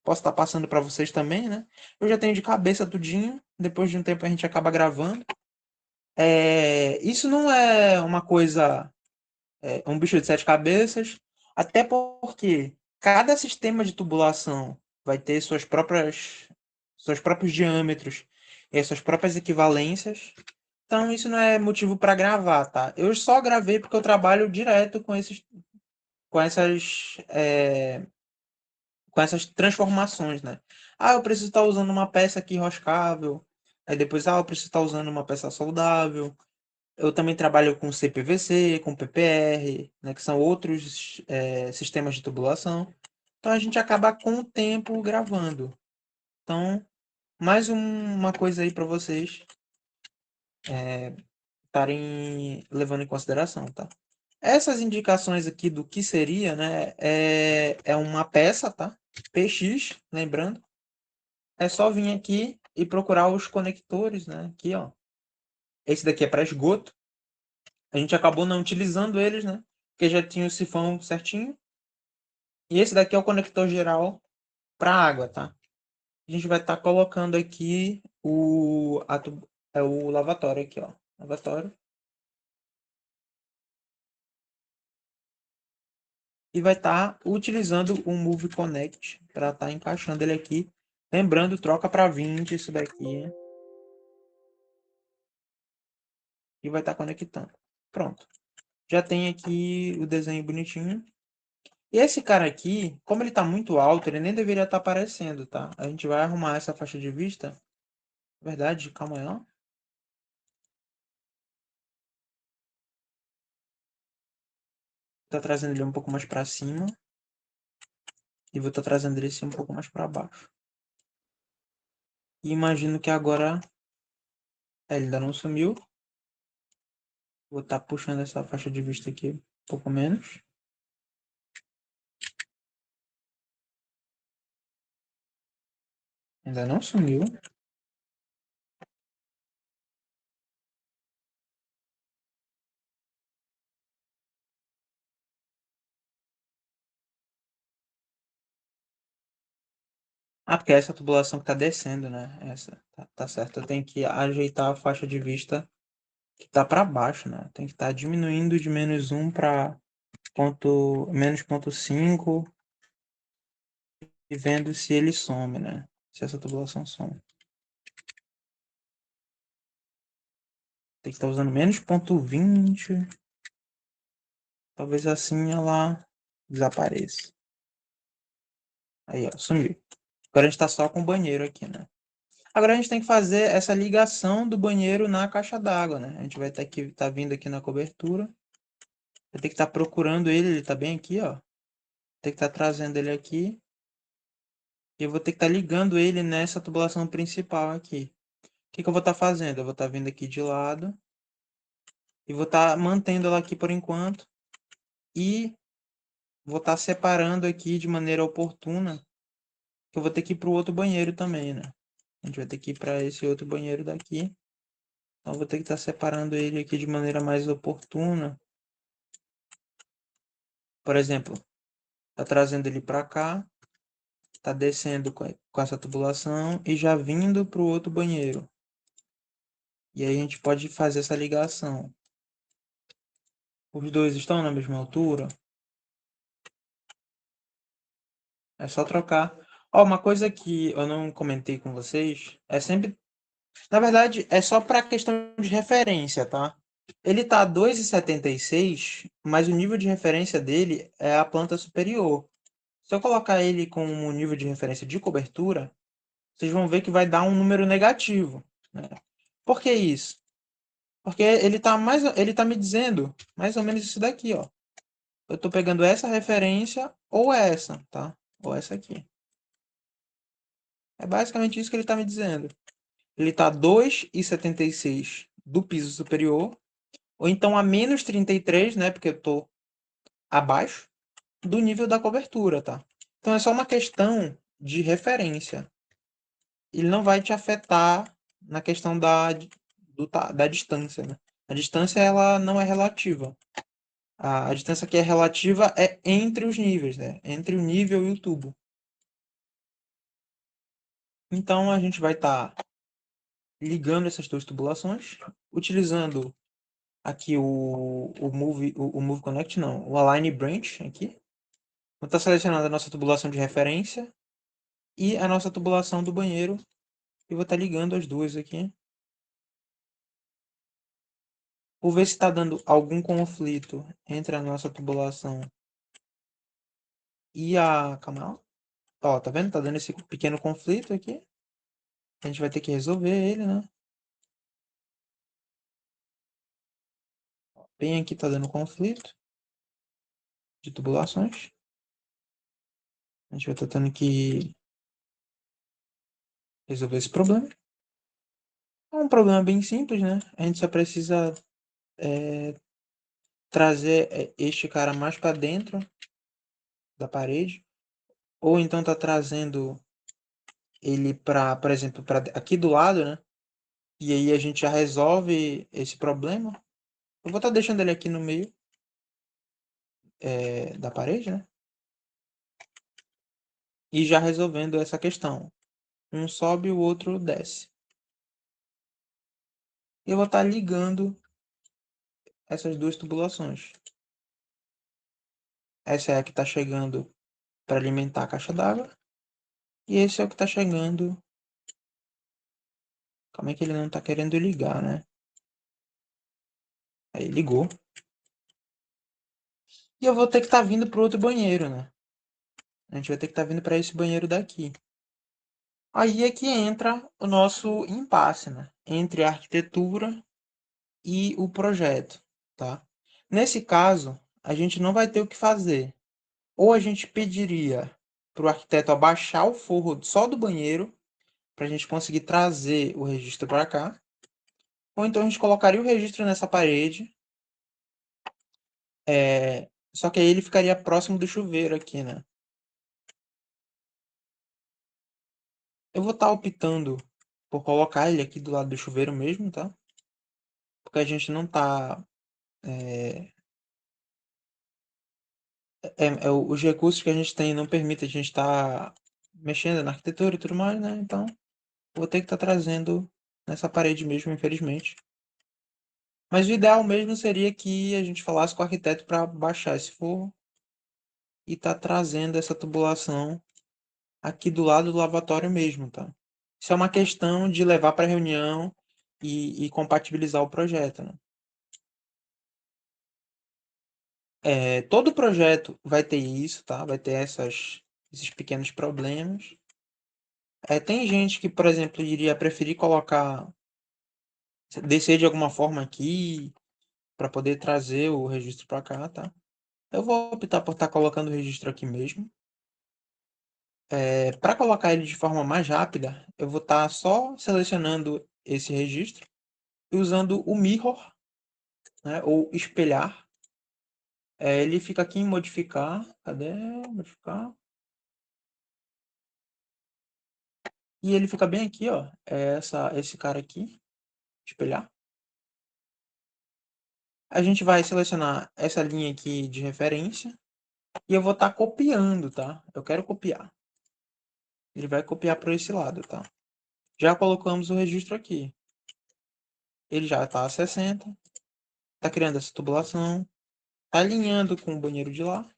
Posso estar passando para vocês também, né? Eu já tenho de cabeça tudinho. Depois de um tempo a gente acaba gravando. Isso não é uma coisa, um bicho de sete cabeças, até porque cada sistema de tubulação vai ter seus próprios diâmetros e suas próprias equivalências. Então isso não é motivo para gravar, tá? Eu só gravei porque eu trabalho direto com essas, é, com essas transformações, né? Ah, eu preciso estar usando uma peça aqui roscável. Aí depois, eu preciso estar usando uma peça soldável. Eu também trabalho com CPVC, com PPR, né, que são outros sistemas de tubulação. Então a gente acaba com o tempo gravando. Então, mais uma coisa aí para vocês estarem levando em consideração, tá? Essas indicações aqui do que seria, né, é uma peça, tá? PX, lembrando. É só vir aqui e procurar os conectores, né? Aqui, ó. Esse daqui é para esgoto. A gente acabou não utilizando eles, né? porque já tinha o sifão certinho. E esse daqui é o conector geral para água, tá? A gente vai estar colocando aqui é o lavatório aqui, ó. Lavatório. E vai estar utilizando o Move Connect para estar encaixando ele aqui. Lembrando, troca para 20 isso daqui. E vai estar conectando. Pronto. Já tem aqui o desenho bonitinho. E esse cara aqui, como ele está muito alto, ele nem deveria estar aparecendo, tá? A gente vai arrumar essa faixa de vista. Verdade, calma aí, ó. Tá trazendo ele um pouco mais para cima. E vou estar trazendo ele assim um pouco mais para baixo. E imagino que agora ele ainda não sumiu. Vou estar puxando essa faixa de vista aqui um pouco menos. Ainda não sumiu. Ah, porque é essa tubulação que tá descendo, né? Essa. Tá certo. Eu tenho que ajeitar a faixa de vista que tá para baixo, né? Tem que estar diminuindo de -1 para -0,5 e vendo se ele some, né? Se essa tubulação some. Tem que estar usando -0,20. Talvez assim ela desapareça. Aí, ó, sumiu. Agora a gente tá só com o banheiro aqui, né? Agora a gente tem que fazer essa ligação do banheiro na caixa d'água, né? A gente vai ter que tá vindo aqui na cobertura. Vai ter que estar procurando ele tá bem aqui, ó. Tem que estar trazendo ele aqui. E eu vou ter que estar ligando ele nessa tubulação principal aqui. O que que eu vou estar fazendo? Eu vou estar vindo aqui de lado. E vou estar mantendo ela aqui por enquanto. E vou estar separando aqui de maneira oportuna. Que eu vou ter que ir para o outro banheiro também, né? A gente vai ter que ir para esse outro banheiro daqui. Então, eu vou ter que estar separando ele aqui de maneira mais oportuna. Por exemplo, tá trazendo ele para cá, tá descendo com essa tubulação e já vindo para o outro banheiro. E aí a gente pode fazer essa ligação. Os dois estão na mesma altura. É só trocar. Ó, uma coisa que eu não comentei com vocês é sempre. Na verdade, é só para questão de referência, tá? Ele tá a 2,76, mas o nível de referência dele é a planta superior. Se eu colocar ele com um nível de referência de cobertura, vocês vão ver que vai dar um número negativo, né? Por que isso? Porque ele tá me dizendo mais ou menos isso daqui, ó. Eu tô pegando essa referência ou essa, tá? Ou essa aqui. É basicamente isso que ele tá me dizendo. Ele tá 2,76 do piso superior, ou então a -33, né? Porque eu tô abaixo do nível da cobertura, tá? Então é só uma questão de referência. Ele não vai te afetar na questão da distância, né? A distância ela não é relativa. A distância que é relativa é entre os níveis, né? Entre o nível e o tubo. Então a gente vai estar ligando essas duas tubulações, utilizando aqui o Move Connect, não, o Align Branch aqui. Vou estar selecionando a nossa tubulação de referência e a nossa tubulação do banheiro e vou estar ligando as duas aqui. Vou ver se está dando algum conflito entre a nossa tubulação e a... Calma. Ó, tá vendo? Tá dando esse pequeno conflito aqui. A gente vai ter que resolver ele, né? Bem aqui tá dando conflito de tubulações. A gente vai estar tendo que resolver esse problema. É um problema bem simples, né? A gente só precisa trazer este cara mais para dentro da parede. Ou então tá trazendo ele para, por exemplo, para aqui do lado, né? E aí a gente já resolve esse problema. Eu vou estar deixando ele aqui no meio. da parede, né? E já resolvendo essa questão. Um sobe, o outro desce. Eu vou estar ligando essas duas tubulações. Essa é a que está chegando para alimentar a caixa d'água. E esse é o que está chegando. Calma aí que ele não está querendo ligar, né? Aí ligou. E eu vou ter que estar vindo para o outro banheiro, né? A gente vai ter que estar vindo para esse banheiro daqui. Aí é que entra o nosso impasse, né? Entre a arquitetura e o projeto, tá? Nesse caso, a gente não vai ter o que fazer. Ou a gente pediria para o arquiteto abaixar o forro só do banheiro, para a gente conseguir trazer o registro para cá. Ou então a gente colocaria o registro nessa parede, só que aí ele ficaria próximo do chuveiro aqui, né? Eu vou estar optando por colocar ele aqui do lado do chuveiro mesmo, tá? Porque a gente não tá. Os recursos que a gente tem não permitem a gente estar mexendo na arquitetura e tudo mais, né? Então, vou ter que estar trazendo nessa parede mesmo, infelizmente. Mas o ideal mesmo seria que a gente falasse com o arquiteto para baixar esse forro e tá trazendo essa tubulação aqui do lado do lavatório mesmo, tá? Isso é uma questão de levar para reunião e compatibilizar o projeto, né? Todo projeto vai ter isso, tá? Vai ter esses pequenos problemas. Tem gente que, por exemplo, iria preferir descer de alguma forma aqui para poder trazer o registro para cá, tá? Eu vou optar por estar colocando o registro aqui mesmo. Para colocar ele de forma mais rápida, eu vou estar só selecionando esse registro e usando o mirror, né, ou espelhar. Ele fica aqui em modificar. Cadê? Modificar. E ele fica bem aqui, ó. Esse cara aqui, espelhar. A gente vai selecionar essa linha aqui de referência e eu vou estar copiando, tá? Eu quero copiar. Ele vai copiar para esse lado, tá? Já colocamos o registro aqui. Ele já está a 60. Está criando essa tubulação. Tá alinhando com o banheiro de lá.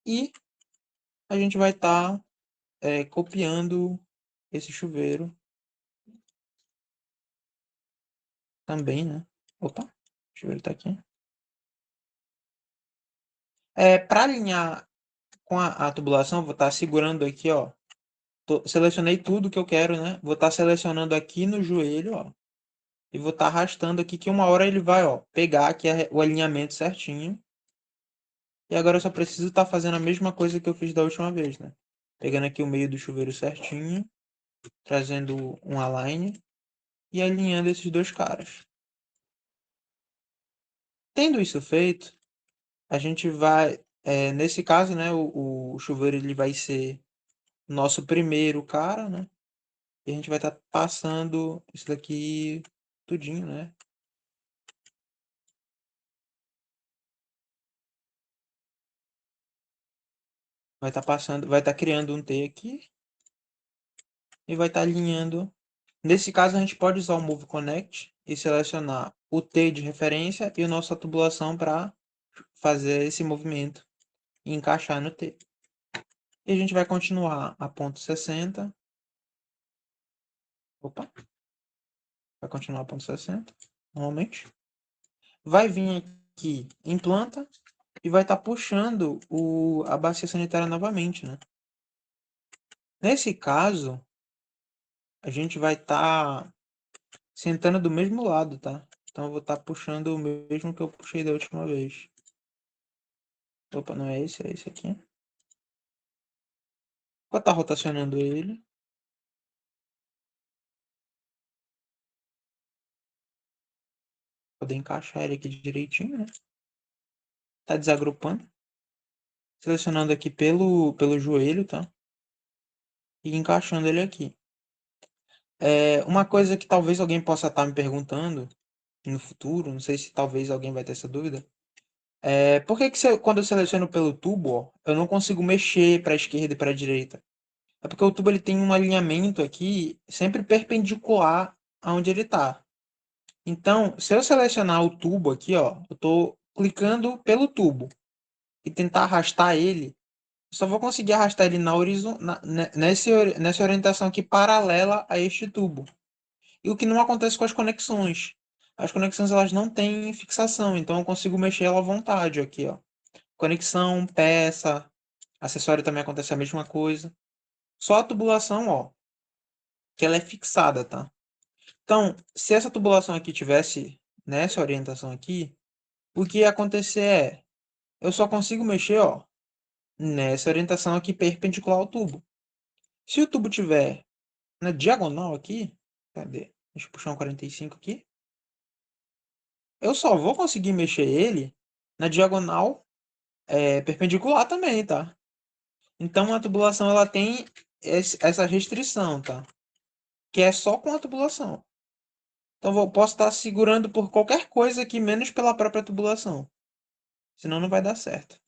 E a gente vai estar copiando esse chuveiro também, né? Opa, o chuveiro está aqui. Para alinhar com a tubulação, vou estar segurando aqui, ó. Selecionei tudo que eu quero, né? Vou estar selecionando aqui no joelho, ó. E vou estar arrastando aqui que uma hora ele vai, ó, pegar aqui o alinhamento certinho. E agora eu só preciso estar fazendo a mesma coisa que eu fiz da última vez, né? Pegando aqui o meio do chuveiro certinho, trazendo um align e alinhando esses dois caras. Tendo isso feito, a gente vai, nesse caso, né, o chuveiro ele vai ser nosso primeiro cara, né? E a gente vai estar passando isso daqui tudinho, né? Vai estar passando, vai estar criando um T aqui e vai estar alinhando. Nesse caso, a gente pode usar o Move Connect e selecionar o T de referência e a nossa tubulação para fazer esse movimento e encaixar no T. E a gente vai continuar a ponto 60. Opa, vai continuar a ponto 60, normalmente. Vai vir aqui em planta e vai estar puxando a bacia sanitária novamente, né? Nesse caso, a gente vai estar sentando do mesmo lado, tá? Então eu vou estar puxando o mesmo que eu puxei da última vez. Opa, não é esse aqui. Vou estar rotacionando ele. Poder encaixar ele aqui direitinho, né? Tá desagrupando. Selecionando aqui pelo joelho, tá? E encaixando ele aqui. Uma coisa que talvez alguém possa estar me perguntando no futuro, não sei se talvez alguém vai ter essa dúvida, Por que quando eu seleciono pelo tubo, ó, eu não consigo mexer para a esquerda e para a direita? É porque o tubo ele tem um alinhamento aqui sempre perpendicular aonde ele está. Então, se eu selecionar o tubo aqui, ó, eu estou clicando pelo tubo e tentar arrastar ele, eu só vou conseguir arrastar ele nessa orientação aqui paralela a este tubo. E o que não acontece com as conexões. As conexões elas não têm fixação, então eu consigo mexer ela à vontade aqui, ó. Conexão, peça, acessório também acontece a mesma coisa. Só a tubulação, ó, que ela é fixada, tá? Então, se essa tubulação aqui tivesse nessa orientação aqui, o que ia acontecer é, eu só consigo mexer, ó, nessa orientação aqui perpendicular ao tubo. Se o tubo tiver na diagonal aqui, cadê? Deixa eu puxar um 45 aqui. Eu só vou conseguir mexer ele na diagonal perpendicular também, tá? Então a tubulação ela tem essa restrição, tá? Que é só com a tubulação. Então eu posso estar segurando por qualquer coisa aqui, menos pela própria tubulação. Senão não vai dar certo.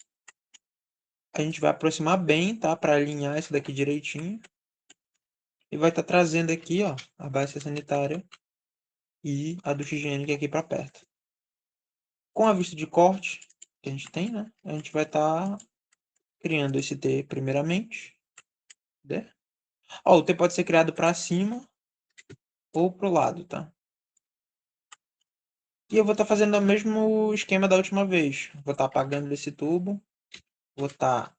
A gente vai aproximar bem, tá? Para alinhar isso daqui direitinho. E vai estar trazendo aqui, ó, a base sanitária e a ducha higiênica aqui para perto. Com a vista de corte que a gente tem, né? A gente vai estar criando esse T primeiramente. Né? Ó, o T pode ser criado para cima ou para o lado, tá? E eu vou estar fazendo o mesmo esquema da última vez. Vou estar apagando esse tubo. Vou estar...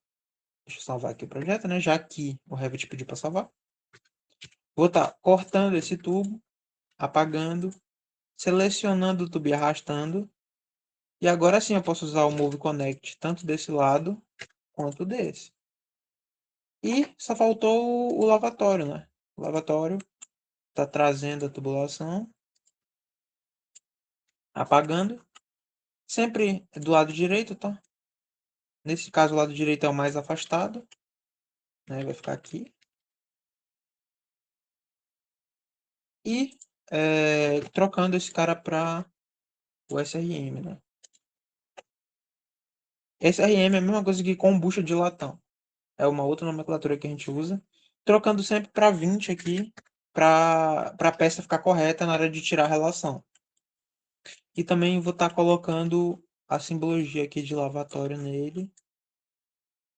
Deixa eu salvar aqui o projeto, né? Já que o Revit pediu para salvar. Vou estar cortando esse tubo, apagando, selecionando o tubo e arrastando. E agora sim eu posso usar o Move Connect tanto desse lado quanto desse. E só faltou o lavatório, né? O lavatório está trazendo a tubulação, apagando. Sempre do lado direito, tá? Nesse caso, o lado direito é o mais afastado, né? Vai ficar aqui. E trocando esse cara para o SRM, né? SRM é a mesma coisa que kombucha de latão. É uma outra nomenclatura que a gente usa. Trocando sempre para 20 aqui, para a peça ficar correta na hora de tirar a relação. E também vou estar colocando a simbologia aqui de lavatório nele,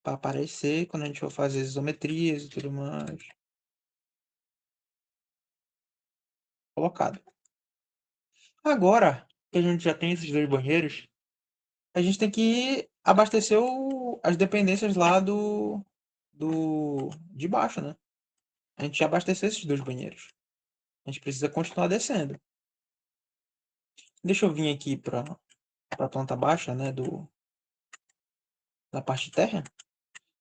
para aparecer quando a gente for fazer as isometrias e tudo mais. Colocado. Agora que a gente já tem esses dois banheiros, a gente tem que abastecer as dependências lá de baixo, né? A gente já abasteceu esses dois banheiros. A gente precisa continuar descendo. Deixa eu vir aqui para a planta baixa, né? Da parte de terra.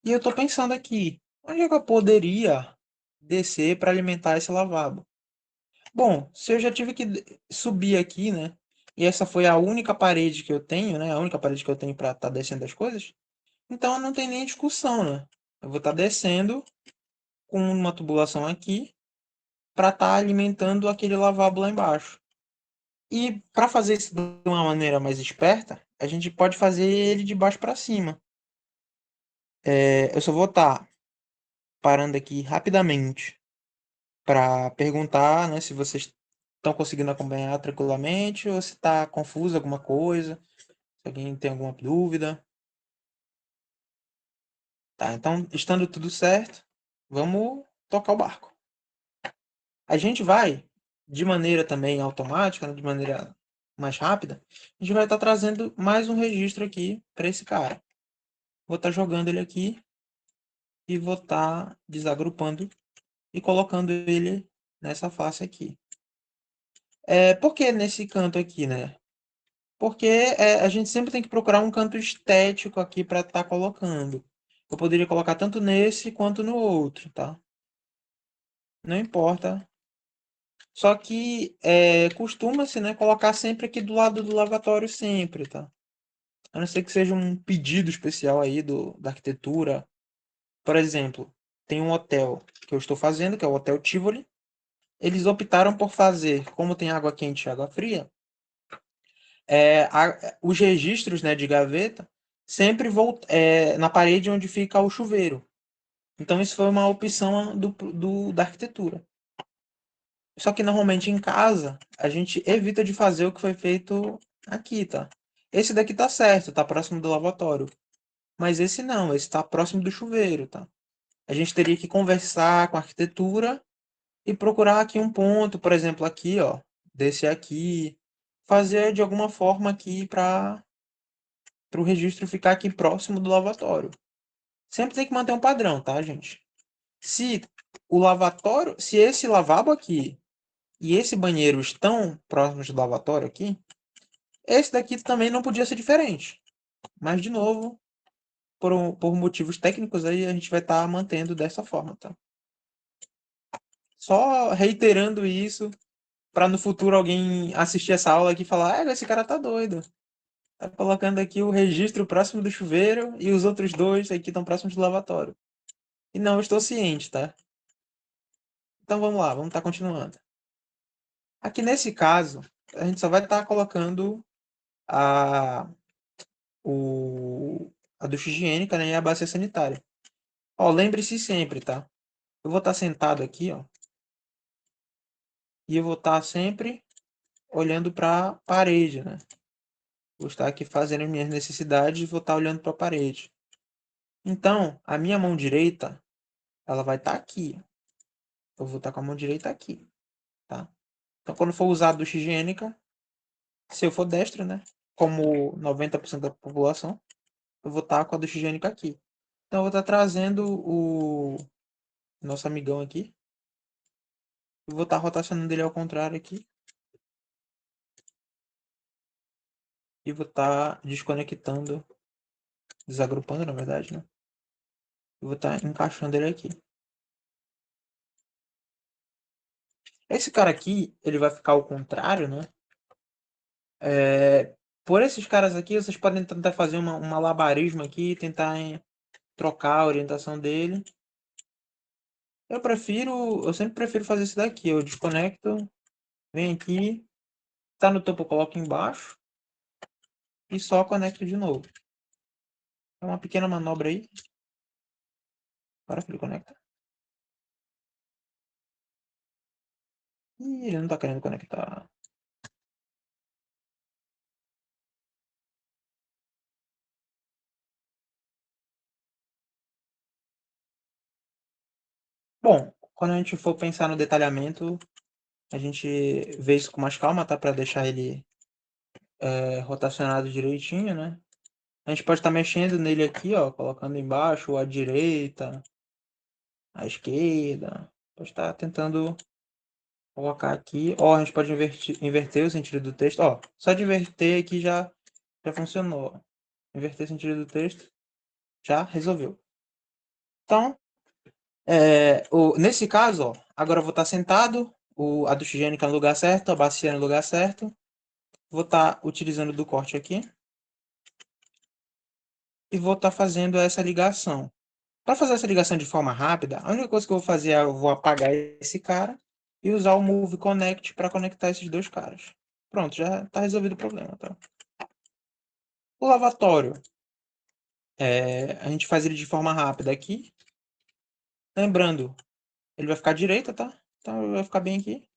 E eu tô pensando aqui, onde é que eu poderia descer para alimentar esse lavabo? Bom, se eu já tive que subir aqui, né? E essa foi a única parede que eu tenho, né? A única parede que eu tenho para estar descendo as coisas. Então não tem nem discussão, né? Eu vou estar descendo com uma tubulação aqui para estar alimentando aquele lavabo lá embaixo. E para fazer isso de uma maneira mais esperta, a gente pode fazer ele de baixo para cima. Eu só vou estar parando aqui rapidamente para perguntar, né, se vocês estão conseguindo acompanhar tranquilamente ou se está confuso alguma coisa, se alguém tem alguma dúvida. Tá, então, estando tudo certo, vamos tocar o barco. A gente vai, de maneira também automática, né, de maneira mais rápida, a gente vai estar trazendo mais um registro aqui para esse cara. Vou estar jogando ele aqui e vou estar desagrupando e colocando ele nessa face aqui. Por que nesse canto aqui, né? Porque a gente sempre tem que procurar um canto estético aqui para estar colocando. Eu poderia colocar tanto nesse quanto no outro, tá? Não importa. Só que costuma-se, né, colocar sempre aqui do lado do lavatório sempre, tá? A não ser que seja um pedido especial aí da arquitetura. Por exemplo, tem um hotel que eu estou fazendo, que é o Hotel Tivoli. Eles optaram por fazer, como tem água quente e água fria, os registros, né, de gaveta sempre na parede onde fica o chuveiro. Então isso foi uma opção da arquitetura. Só que normalmente em casa a gente evita de fazer o que foi feito aqui, tá? Esse daqui tá certo, tá próximo do lavatório. Mas esse não, esse tá próximo do chuveiro, tá? A gente teria que conversar com a arquitetura e procurar aqui um ponto, por exemplo, aqui, ó, desse aqui, fazer de alguma forma aqui para o registro ficar aqui próximo do lavatório. Sempre tem que manter um padrão, tá, gente? Se o lavatório, se esse lavabo aqui e esse banheiro estão próximos do lavatório aqui, esse daqui também não podia ser diferente. Mas, de novo, por motivos técnicos aí, a gente vai estar mantendo dessa forma, tá? Só reiterando isso para no futuro alguém assistir essa aula aqui e falar: esse cara tá doido. Tá colocando aqui o registro próximo do chuveiro e os outros dois aqui estão próximos do lavatório. E não, eu estou ciente, tá? Então vamos lá, vamos estar continuando. Aqui nesse caso, a gente só vai estar colocando a, a ducha higiênica, né, e a bacia sanitária. Ó, lembre-se sempre, tá? Eu vou estar sentado aqui, ó, e eu vou estar sempre olhando para a parede, né? Vou estar aqui fazendo as minhas necessidades e vou estar olhando para a parede. Então, a minha mão direita, ela vai estar aqui. Eu vou estar com a mão direita aqui, tá? Então, quando for usar a ducha higiênica, se eu for destro, né? Como 90% da população, eu vou estar com a ducha higiênica aqui. Então, eu vou estar trazendo o nosso amigão aqui. Eu vou estar rotacionando ele ao contrário aqui. E vou estar desconectando, desagrupando, na verdade, né? Eu vou estar encaixando ele aqui. Esse cara aqui, ele vai ficar ao contrário, né? Por esses caras aqui, vocês podem tentar fazer um malabarismo aqui, tentar trocar a orientação dele. Eu sempre prefiro fazer isso daqui. Eu desconecto, venho aqui, tá no topo, eu coloco embaixo e só conecto de novo. É uma pequena manobra aí. Para que ele conecta. Ih, ele não tá querendo conectar. Bom, quando a gente for pensar no detalhamento, a gente vê isso com mais calma, tá? Para deixar ele rotacionado direitinho, né? A gente pode estar mexendo nele aqui, ó, colocando embaixo, ou à direita, à esquerda. Pode estar tentando colocar aqui. Ó, a gente pode inverter o sentido do texto. Ó, só de inverter aqui já funcionou. Inverter o sentido do texto já resolveu. Então, nesse caso, ó, agora eu vou estar sentado, a ducha higiênica no lugar certo, a bacia no lugar certo. Vou estar utilizando do corte aqui e vou estar fazendo essa ligação. Para fazer essa ligação de forma rápida, a única coisa que eu vou fazer é eu vou apagar esse cara e usar o Move Connect para conectar esses dois caras. Pronto, já está resolvido o problema, tá? O lavatório, a gente faz ele de forma rápida aqui. Lembrando, ele vai ficar à direita, tá? Então ele vai ficar bem aqui.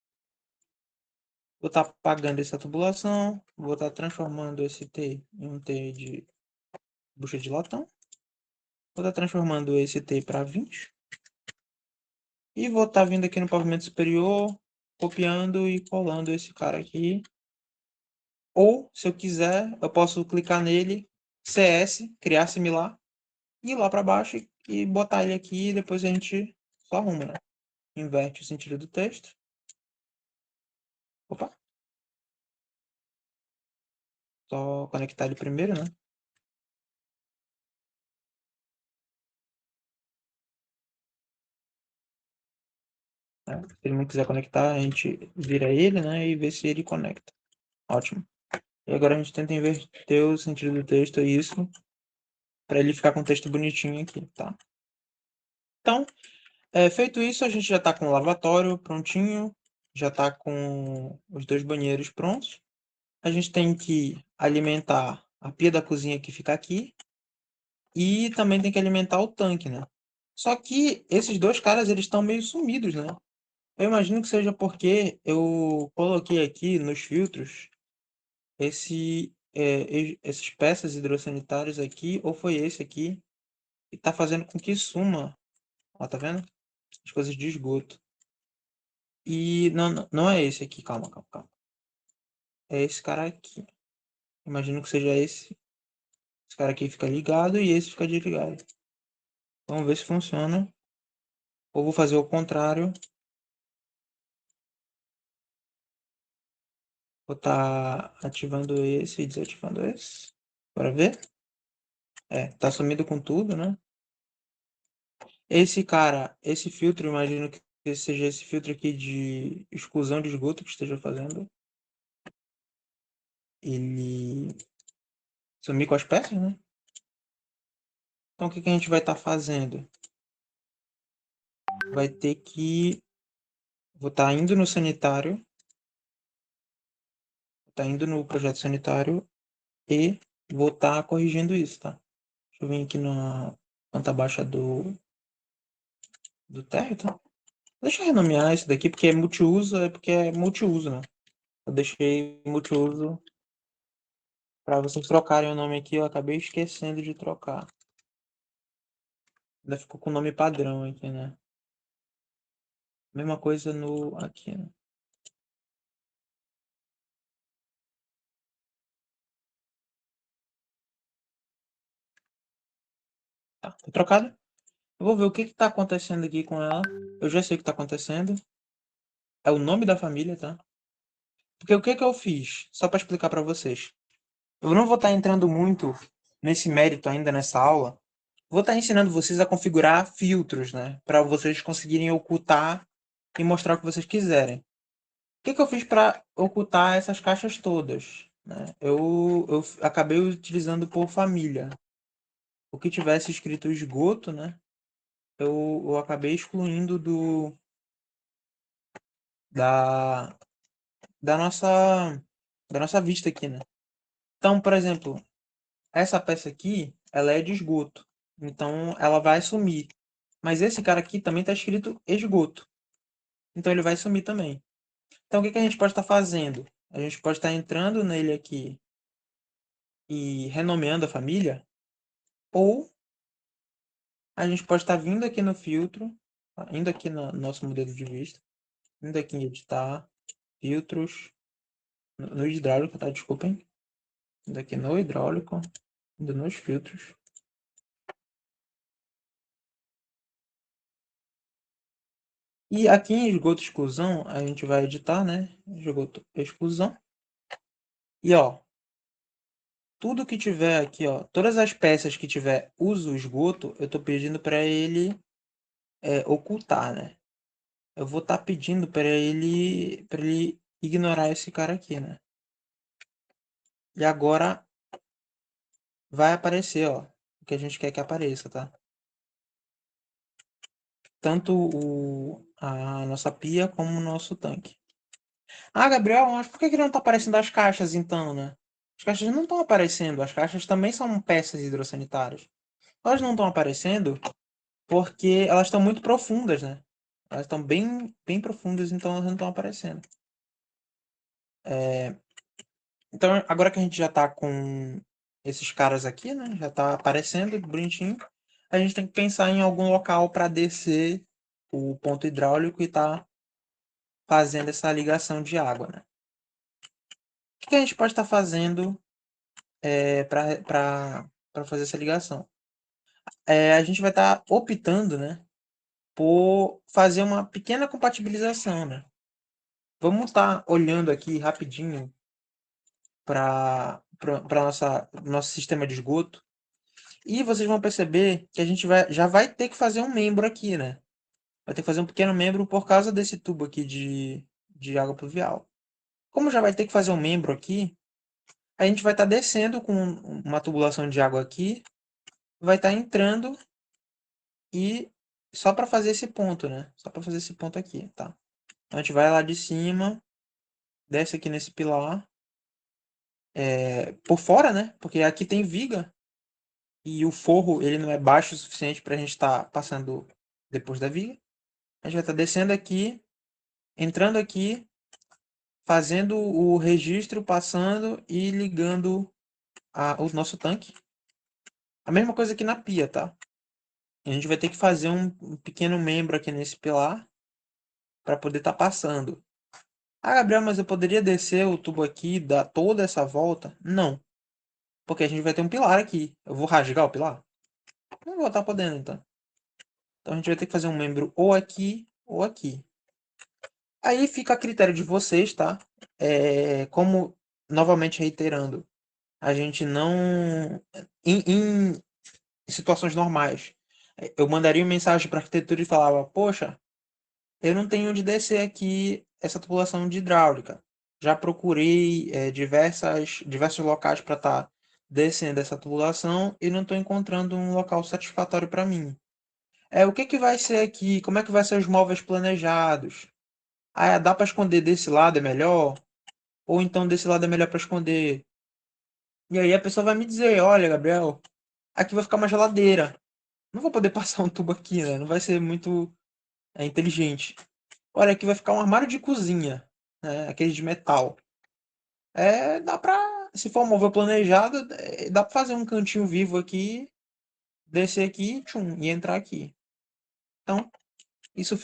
Vou estar apagando essa tubulação, vou estar transformando esse T em um T de bucha de latão. Vou estar transformando esse T para 20. E vou estar vindo aqui no pavimento superior, copiando e colando esse cara aqui. Ou, se eu quiser, eu posso clicar nele, CS, criar similar, ir lá para baixo e botar ele aqui e depois a gente só arruma, né? Inverte o sentido do texto. Opa! Só conectar ele primeiro, né? Se ele não quiser conectar, a gente vira ele, né? E vê se ele conecta. Ótimo. E agora a gente tenta inverter o sentido do texto, é isso, para ele ficar com o texto bonitinho aqui, tá? Então, feito isso, a gente já está com o lavatório prontinho, já está com os dois banheiros prontos. a gente tem que alimentar a pia da cozinha que fica aqui e também tem que alimentar o tanque, né? Só que esses dois caras, eles estão meio sumidos, né? Eu imagino que seja porque eu coloquei aqui nos filtros essas peças hidrossanitárias aqui, ou foi esse aqui, que tá fazendo com que suma, ó, tá vendo? As coisas de esgoto. E não é esse aqui, calma, calma, calma. É esse cara aqui. Imagino que seja esse. Esse cara aqui fica ligado e esse fica desligado. Vamos ver se funciona. Ou vou fazer o contrário. Vou estar ativando esse e desativando esse. Bora ver? Tá sumido com tudo, né? Esse cara, esse filtro, imagino que seja esse filtro aqui de exclusão de esgoto que esteja fazendo. Ele sumir com as peças, né? Então o que a gente vai estar fazendo? Vai ter que... Vou estar indo no sanitário. Vou estar indo no projeto sanitário e vou estar corrigindo isso, tá? Deixa eu vir aqui na planta baixa do térreo, tá? Deixa eu renomear isso daqui, porque é multiuso, né? Eu deixei multiuso para vocês trocarem o nome aqui, eu acabei esquecendo de trocar. Ainda ficou com o nome padrão aqui, né? Mesma coisa no aqui, né? Tá trocado. Eu vou ver o que que tá acontecendo aqui com ela. Eu já sei o que tá acontecendo. É o nome da família, tá? Porque o que que eu fiz? Só para explicar para vocês. Eu não vou estar entrando muito nesse mérito ainda nessa aula. Vou estar ensinando vocês a configurar filtros, né? Para vocês conseguirem ocultar e mostrar o que vocês quiserem. O que que eu fiz para ocultar essas caixas todas, né? Eu acabei utilizando por família. O que tivesse escrito esgoto, né? Eu acabei excluindo da, da nossa da nossa vista aqui, né? Então, por exemplo, essa peça aqui, ela é de esgoto. Então, ela vai sumir. Mas esse cara aqui também está escrito esgoto. Então, ele vai sumir também. Então, o que que a gente pode estar fazendo? A gente pode estar entrando nele aqui e renomeando a família. Ou a gente pode estar vindo aqui no filtro, tá? Indo aqui no nosso modelo de vista. Indo aqui em editar, filtros, no hidráulico, tá? Desculpem. Indo aqui no hidráulico, indo nos filtros. E aqui em esgoto exclusão, a gente vai editar, né? Esgoto exclusão. E ó, tudo que tiver aqui, ó, todas as peças que tiver uso esgoto, eu tô pedindo para ele ocultar, né? Eu vou estar pedindo para ele ignorar esse cara aqui, né? E agora vai aparecer, ó, o que a gente quer que apareça, tá? Tanto a nossa pia como o nosso tanque. Ah, Gabriel, mas por que que não tá aparecendo as caixas então, né? As caixas não estão aparecendo, as caixas também são peças hidrossanitárias. Elas não estão aparecendo porque elas estão muito profundas, né? Elas estão bem, bem profundas, então elas não estão aparecendo. Então, agora que a gente já tá com esses caras aqui, né? Já tá aparecendo bonitinho. A gente tem que pensar em algum local para descer o ponto hidráulico e tá fazendo essa ligação de água, né? O que a gente pode estar fazendo para fazer essa ligação? A gente vai estar optando, né, por fazer uma pequena compatibilização, né? Vamos estar olhando aqui rapidinho para nosso sistema de esgoto e vocês vão perceber que a gente já vai ter que fazer um membro aqui, né? Vai ter que fazer um pequeno membro por causa desse tubo aqui de água pluvial. Como já vai ter que fazer um membro aqui, a gente vai estar descendo com uma tubulação de água aqui, vai estar entrando e só para fazer esse ponto, né? Só para fazer esse ponto aqui, tá? Então a gente vai lá de cima, desce aqui nesse pilar por fora, né? Porque aqui tem viga e o forro ele não é baixo o suficiente para a gente estar passando depois da viga. A gente vai estar descendo aqui, entrando aqui, fazendo o registro, passando e ligando o nosso tanque. A mesma coisa aqui na pia, tá? A gente vai ter que fazer um pequeno membro aqui nesse pilar para poder estar passando. Ah, Gabriel, mas eu poderia descer o tubo aqui e dar toda essa volta? Não, porque a gente vai ter um pilar aqui. Eu vou rasgar o pilar? Não vou estar podendo, então. Então a gente vai ter que fazer um membro ou aqui ou aqui. Aí fica a critério de vocês, tá? Como, novamente reiterando, a gente não. Em situações normais, eu mandaria uma mensagem para a arquitetura e falava: Poxa, eu não tenho onde descer aqui essa tubulação de hidráulica. Já procurei diversos locais para estar descendo essa tubulação e não estou encontrando um local satisfatório para mim. O que que vai ser aqui? Como é que vai ser os móveis planejados? Ah, dá para esconder desse lado é melhor? Ou então desse lado é melhor para esconder? E aí a pessoa vai me dizer, olha, Gabriel, aqui vai ficar uma geladeira. Não vou poder passar um tubo aqui, né? Não vai ser muito inteligente. Olha, aqui vai ficar um armário de cozinha, né? Aquele de metal. Dá pra, se for um móvel planejado, dá pra fazer um cantinho vivo aqui, descer aqui, tchum, e entrar aqui. Então, isso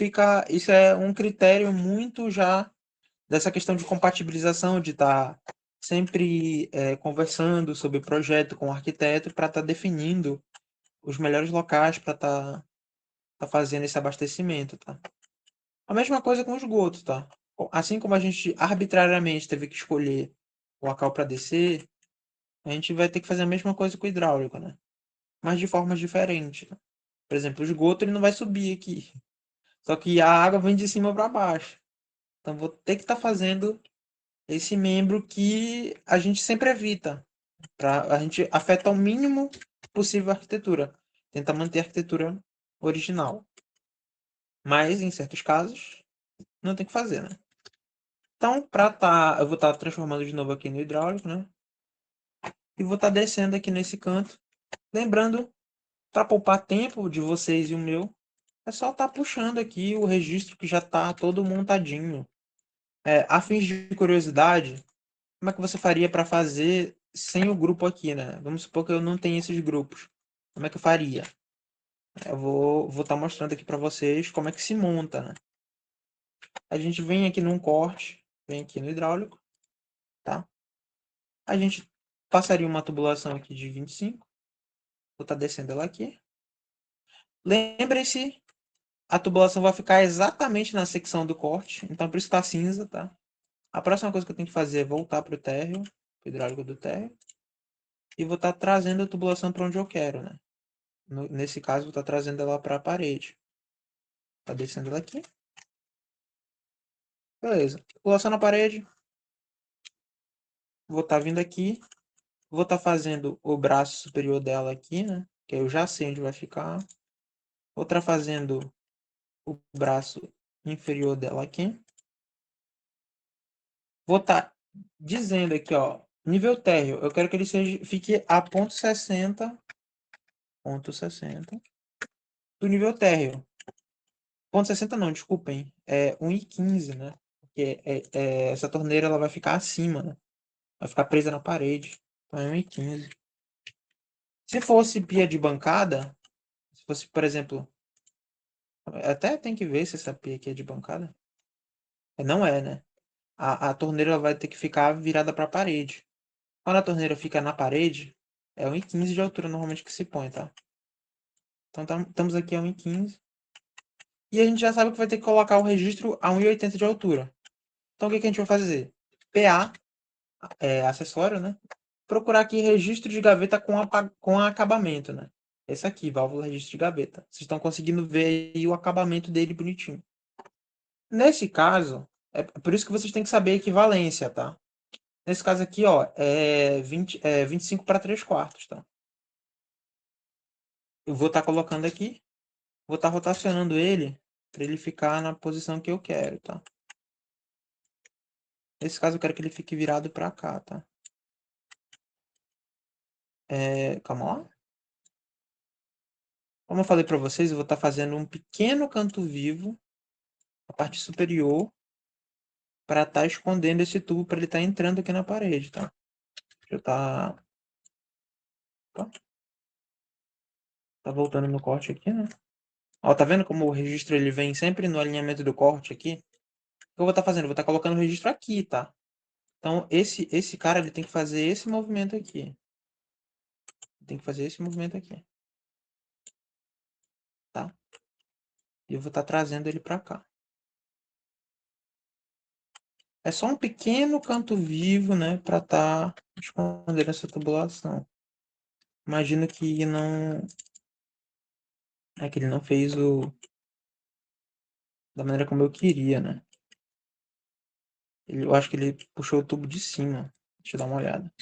é um critério muito já dessa questão de compatibilização, de estar sempre conversando sobre o projeto com o arquiteto para estar definindo os melhores locais para tá fazendo esse abastecimento, tá? A mesma coisa com o esgoto, tá? Assim como a gente arbitrariamente teve que escolher o local para descer, a gente vai ter que fazer a mesma coisa com o hidráulico, né? Mas de formas diferentes, né? Por exemplo, o esgoto ele não vai subir aqui. Só que a água vem de cima para baixo. Então vou ter que estar fazendo esse membro que a gente sempre evita. A gente afeta o mínimo possível a arquitetura. Tenta manter a arquitetura original. Mas, em certos casos, não tem que fazer, né? Então, eu vou estar transformando de novo aqui no hidráulico, né? E vou estar descendo aqui nesse canto. Lembrando, para poupar tempo de vocês e o meu, é só estar puxando aqui o registro que já está todo montadinho. A fins de curiosidade, como é que você faria para fazer sem o grupo aqui, né? Vamos supor que eu não tenho esses grupos. Como é que eu faria? Eu vou estar mostrando aqui para vocês como é que se monta, né? A gente vem aqui num corte, vem aqui no hidráulico, tá? A gente passaria uma tubulação aqui de 25. Vou estar descendo ela aqui. Lembre-se, a tubulação vai ficar exatamente na secção do corte, então por isso está cinza, tá? A próxima coisa que eu tenho que fazer é voltar para o térreo, o hidráulico do térreo, e vou estar trazendo a tubulação para onde eu quero, né? Nesse caso, vou estar trazendo ela para a parede. Tá descendo ela aqui. Beleza. Tubulação na parede. Vou estar vindo aqui. Vou estar fazendo o braço superior dela aqui, né? Que eu já sei onde vai ficar. Vou estar fazendo o braço inferior dela aqui. Vou estar dizendo aqui, ó, nível térreo. Eu quero que ele fique a ponto 60 do nível térreo. Ponto 60 não, desculpem. É 1,15, né? Porque essa torneira ela vai ficar acima, né? Vai ficar presa na parede. Então é 1,15. Se fosse pia de bancada, se fosse, por exemplo, até tem que ver se essa pia aqui é de bancada. Não é, né? A torneira vai ter que ficar virada para a parede. Quando a torneira fica na parede, é 1,15 de altura normalmente que se põe, tá? Então estamos aqui a 1,15. E a gente já sabe que vai ter que colocar o registro a 1,80 de altura. Então o que a gente vai fazer? PA, acessório, né? Procurar aqui registro de gaveta com acabamento, né? Esse aqui, válvula registro de gaveta. Vocês estão conseguindo ver aí o acabamento dele bonitinho. Nesse caso, é por isso que vocês têm que saber a equivalência, tá? Nesse caso aqui, ó, 25 para 3 quartos, tá? Eu vou estar colocando aqui, vou estar rotacionando ele para ele ficar na posição que eu quero, tá? Nesse caso eu quero que ele fique virado para cá, tá? Calma lá. Como eu falei para vocês, eu vou estar fazendo um pequeno canto vivo, a parte superior, para estar escondendo esse tubo para ele estar entrando aqui na parede, tá? Já tá, tá voltando no corte aqui, né? Ó, tá vendo como o registro ele vem sempre no alinhamento do corte aqui? O que eu vou estar fazendo? Eu vou estar colocando o registro aqui, tá? Então, esse cara ele tem que fazer esse movimento aqui. Tem que fazer esse movimento aqui, tá? E eu vou estar trazendo ele para cá. É só um pequeno canto vivo, né, para estar escondendo essa tubulação. Imagino que não é que ele não fez o da maneira como eu queria, né? Eu acho que ele puxou o tubo de cima. Deixa eu dar uma olhada.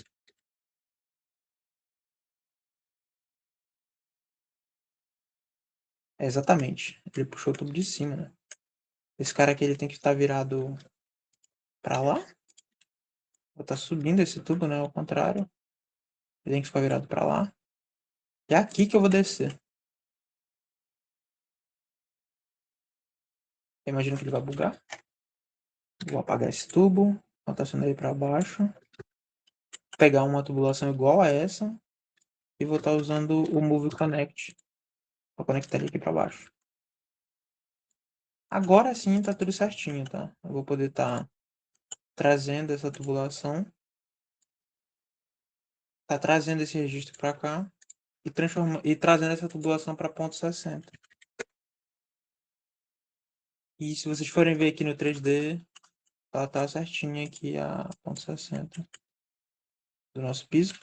Exatamente. Ele puxou o tubo de cima, né? Esse cara aqui ele tem que estar virado para lá. Vou estar subindo esse tubo, né? Ao contrário. Ele tem que ficar virado para lá. É aqui que eu vou descer. Eu imagino que ele vai bugar. Vou apagar esse tubo. Rotacionar ele para baixo. Pegar uma tubulação igual a essa. E vou estar usando o Move Connect para conectar ele aqui para baixo. Agora sim tá tudo certinho, tá? Eu vou poder estar trazendo essa tubulação. Tá trazendo esse registro para cá. E trazendo essa tubulação para ponto 60. E se vocês forem ver aqui no 3D, tá certinho aqui a ponto 60 do nosso piso.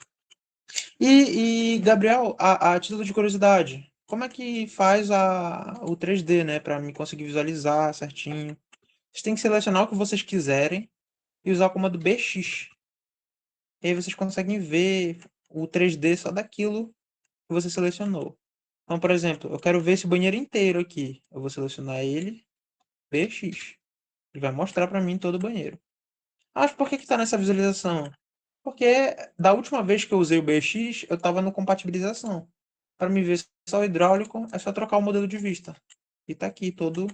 Gabriel, a título de curiosidade, como é que faz o 3D, né, para me conseguir visualizar certinho? Vocês têm que selecionar o que vocês quiserem e usar o comando BX. E aí vocês conseguem ver o 3D só daquilo que você selecionou. Então, por exemplo, eu quero ver esse banheiro inteiro aqui. Eu vou selecionar ele, BX. Ele vai mostrar para mim todo o banheiro. Mas por que está nessa visualização? Porque da última vez que eu usei o BX, eu estava no compatibilização. Para me ver só o hidráulico, é só trocar o modelo de vista. E está aqui todo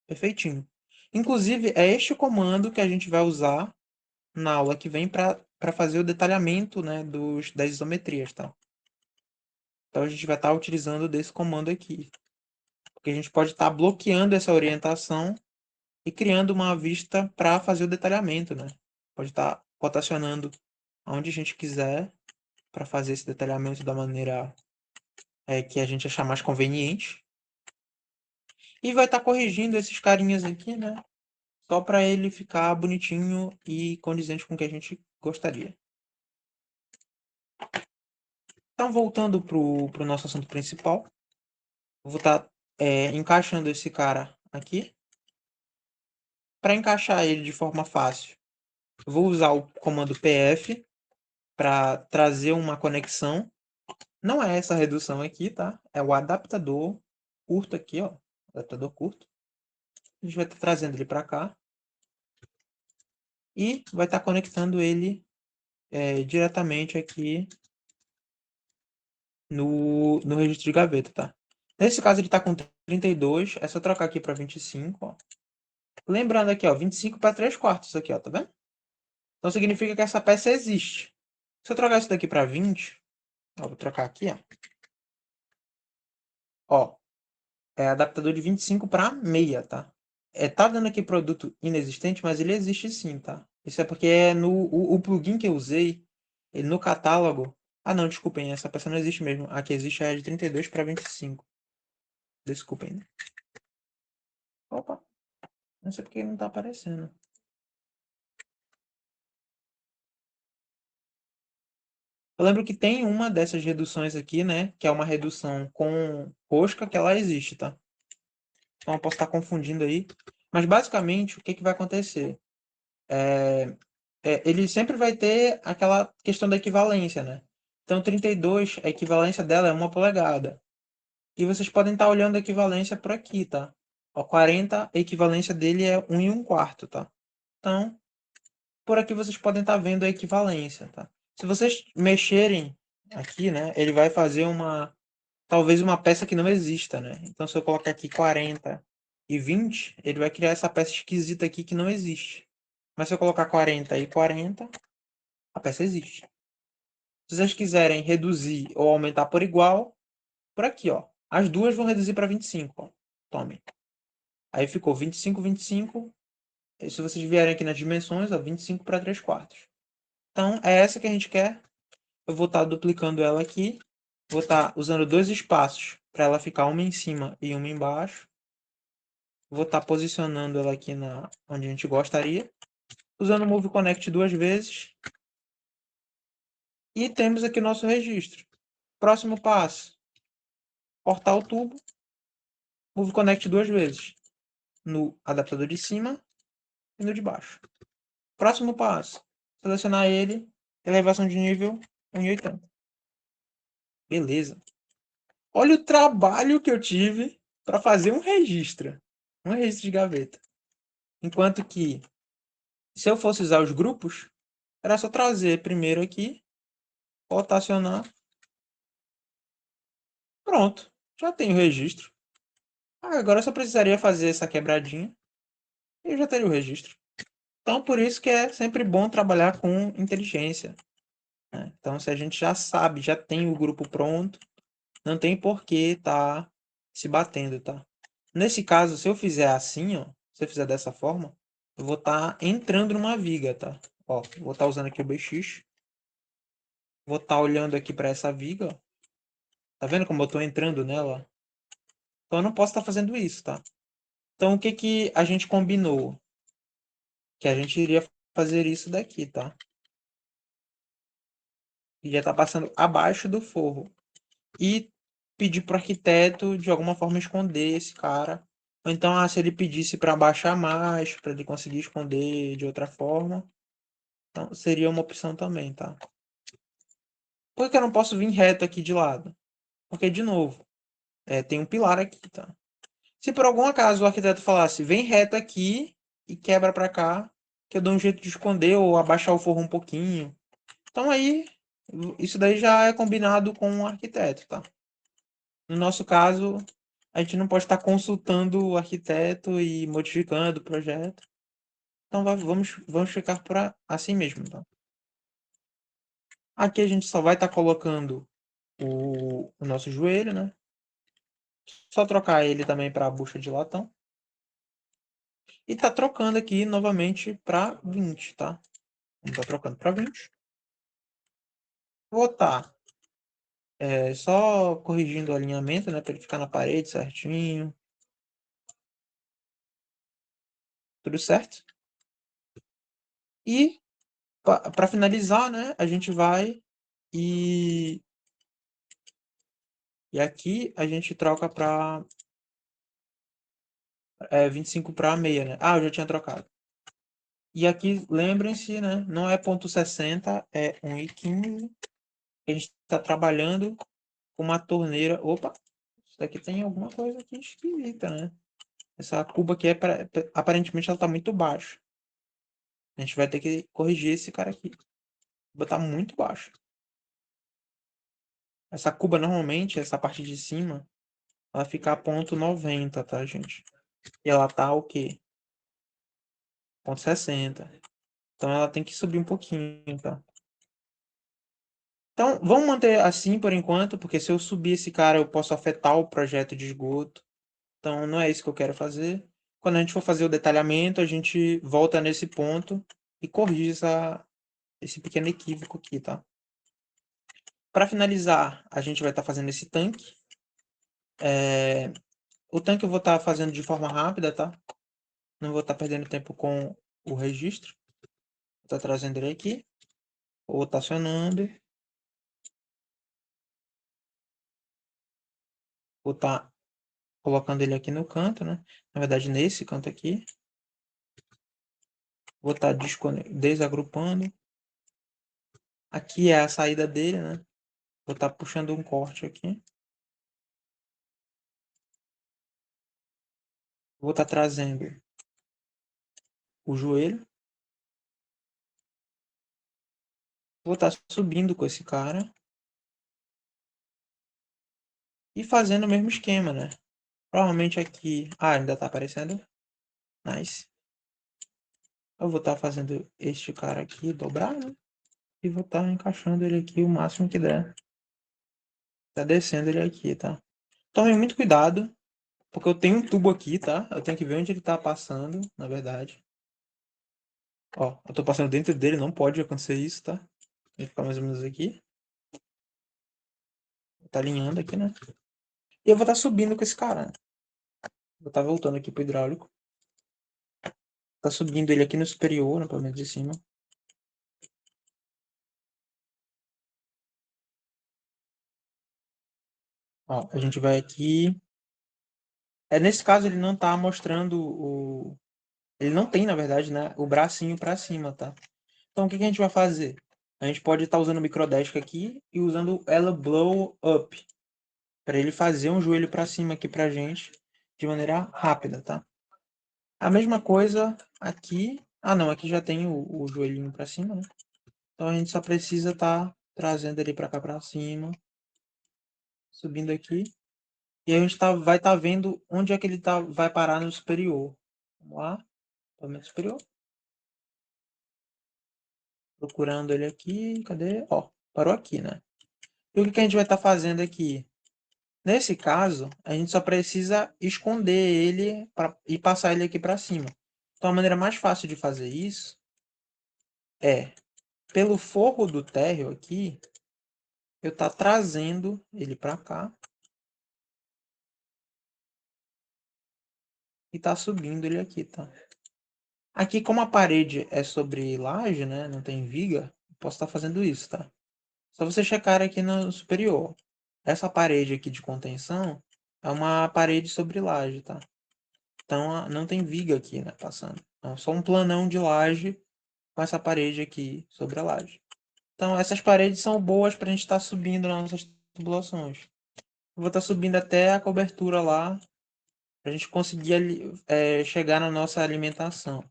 perfeitinho. Inclusive, é este comando que a gente vai usar na aula que vem para fazer o detalhamento, né, das isometrias, tá? Então a gente vai estar utilizando desse comando aqui. Porque a gente pode estar bloqueando essa orientação e criando uma vista para fazer o detalhamento, né? Pode estar rotacionando aonde a gente quiser para fazer esse detalhamento da maneira que a gente achar mais conveniente. E vai estar corrigindo esses carinhas aqui, né? Só para ele ficar bonitinho e condizente com o que a gente gostaria. Então, voltando para o nosso assunto principal, eu vou estar encaixando esse cara aqui. Para encaixar ele de forma fácil, eu vou usar o comando PF para trazer uma conexão. Não é essa redução aqui, tá? É o adaptador curto aqui, ó. Adaptador curto. A gente vai estar trazendo ele para cá. E vai estar conectando ele diretamente aqui no registro de gaveta, tá? Nesse caso ele está com 32, é só trocar aqui para 25, ó. Lembrando aqui, ó, 25 para 3 quartos aqui, ó, tá vendo? Então significa que essa peça existe. Se eu trocar isso daqui para 20, ó, vou trocar aqui, ó, é adaptador de 25 para meia, tá? Tá dando aqui produto inexistente, mas ele existe sim, tá? Isso é porque o plugin que eu usei, ele no catálogo. Ah, não, desculpem, essa peça não existe mesmo. A que existe é de 32 para 25. Desculpem, né? Opa, não sei porque não tá aparecendo. Eu lembro que tem uma dessas reduções aqui, né? Que é uma redução com rosca, que ela existe, tá? Então eu posso estar confundindo aí. Mas basicamente, o que vai acontecer? Ele sempre vai ter aquela questão da equivalência, né? Então 32, a equivalência dela é 1 polegada. E vocês podem estar olhando a equivalência por aqui, tá? O 40, a equivalência dele é 1 1/4, tá? Então, por aqui vocês podem estar vendo a equivalência, tá? Se vocês mexerem aqui, né, ele vai fazer talvez uma peça que não exista, né? Então, se eu colocar aqui 40 e 20, ele vai criar essa peça esquisita aqui que não existe. Mas se eu colocar 40 e 40, a peça existe. Se vocês quiserem reduzir ou aumentar por igual, por aqui, ó. As duas vão reduzir para 25, ó. Tome. Aí ficou 25, 25. E se vocês vierem aqui nas dimensões, ó, 25 para 3 quartos. Então, é essa que a gente quer. Eu vou estar duplicando ela aqui. Vou estar usando dois espaços para ela ficar uma em cima e uma embaixo. Vou estar posicionando ela aqui onde a gente gostaria. Usando o Move Connect duas vezes. E temos aqui o nosso registro. Próximo passo. Cortar o tubo. Move Connect duas vezes. No adaptador de cima e no de baixo. Próximo passo. Selecionar ele. Elevação de nível 1,80. Beleza. Olha o trabalho que eu tive para fazer um registro. Um registro de gaveta. Enquanto que, se eu fosse usar os grupos, era só trazer primeiro aqui, rotacionar. Pronto. Já tenho o registro. Agora eu só precisaria fazer essa quebradinha e eu já teria o registro. Então, por isso que é sempre bom trabalhar com inteligência, né? Então, se a gente já sabe, já tem o grupo pronto, não tem por que tá se batendo, tá? Nesse caso, se eu fizer assim, ó, se eu fizer dessa forma, eu vou estar entrando numa viga, tá? Ó, vou estar usando aqui o BX, vou estar olhando aqui para essa viga, ó. Tá vendo como eu estou entrando nela? Então eu não posso estar fazendo isso, tá? Então o que que a gente combinou? Que a gente iria fazer isso daqui, tá? Iria estar passando abaixo do forro. E pedir para o arquiteto de alguma forma esconder esse cara. Ou então, se ele pedisse para baixar mais, para ele conseguir esconder de outra forma, então seria uma opção também, tá? Por que eu não posso vir reto aqui de lado? Porque, de novo, tem um pilar aqui, tá? Se por algum acaso o arquiteto falasse, vem reto aqui e quebra para cá, que eu dou um jeito de esconder ou abaixar o forro um pouquinho. Então aí, isso daí já é combinado com o arquiteto, tá? No nosso caso, a gente não pode estar consultando o arquiteto e modificando o projeto. Então vamos ficar assim mesmo, tá? Aqui a gente só vai estar colocando o nosso joelho, né? Só trocar ele também para a bucha de latão. E tá trocando aqui novamente para 20, tá? Vamos estar trocando para 20. Vou estar só corrigindo o alinhamento, né? Para ele ficar na parede certinho. Tudo certo. E para finalizar, né? A gente vai e aqui a gente troca para 25 para meia, né? Ah, eu já tinha trocado. E aqui, lembrem-se, né? Não é ponto .60, é 1,15. A gente está trabalhando com uma torneira. Opa, isso daqui tem alguma coisa aqui esquisita, né? Essa cuba aqui, aparentemente, ela está muito baixa. A gente vai ter que corrigir esse cara aqui. Botar muito baixo. Essa cuba, normalmente, essa parte de cima, ela fica a ponto .90, tá, gente? E ela tá o quê? Ponto .60. Então ela tem que subir um pouquinho, tá? Então, vamos manter assim por enquanto, porque se eu subir esse cara, eu posso afetar o projeto de esgoto. Então, não é isso que eu quero fazer. Quando a gente for fazer o detalhamento, a gente volta nesse ponto e corrige esse pequeno equívoco aqui, tá? Para finalizar, a gente vai estar fazendo esse tanque. O tanque eu vou estar fazendo de forma rápida, tá? Não vou estar perdendo tempo com o registro. Vou estar trazendo ele aqui, rotacionando. Vou estar colocando ele aqui no canto, né? Na verdade, nesse canto aqui. Vou estar desagrupando. Aqui é a saída dele, né? Vou estar puxando um corte aqui. Vou estar trazendo o joelho. Vou estar subindo com esse cara. e fazendo o mesmo esquema, né? Provavelmente aqui... Ah, ainda tá aparecendo. Nice. Eu vou estar fazendo este cara aqui dobrar, né? E vou estar encaixando ele aqui o máximo que der. Tá descendo ele aqui, tá? Tome muito cuidado, porque eu tenho um tubo aqui, tá? Eu tenho que ver onde ele tá passando, na verdade. Ó, eu tô passando dentro dele, não pode acontecer isso, tá? Vai ficar mais ou menos aqui. Tá alinhando aqui, né? E eu vou estar subindo com esse cara, né? Vou estar voltando aqui pro hidráulico. Tá subindo ele aqui no superior, né? Pelo menos de cima. Ó, a gente vai aqui. Nesse caso ele não tá mostrando o... Ele não tem, na verdade, né? O bracinho pra cima, tá? Então o que que a gente vai fazer? A gente pode estar usando o microdesk aqui e usando ela blow up. Para ele fazer um joelho pra cima aqui pra gente. De maneira rápida, tá? A mesma coisa aqui. Ah, não. Aqui já tem o joelhinho pra cima, né? Então a gente só precisa estar trazendo ele pra cá pra cima. Subindo aqui. E a gente vai estar vendo onde é que ele vai parar no superior. Vamos lá. No superior. Procurando ele aqui. Cadê? Ó, parou aqui, né? E o que que a gente vai estar fazendo aqui? Nesse caso, a gente só precisa esconder ele e passar ele aqui para cima. Então a maneira mais fácil de fazer isso é, pelo forro do térreo aqui, eu estar trazendo ele para cá e tá subindo ele aqui, tá? Aqui, como a parede é sobre laje, né? Não tem viga, eu posso estar fazendo isso, tá? Só você checar aqui no superior. Essa parede aqui de contenção é uma parede sobre laje, tá? Então não tem viga aqui, né? Passando. É só um planão de laje com essa parede aqui sobre a laje. Então essas paredes são boas para a gente estar subindo nas nossas tubulações. Eu vou estar subindo até a cobertura lá para a gente conseguir chegar na nossa alimentação.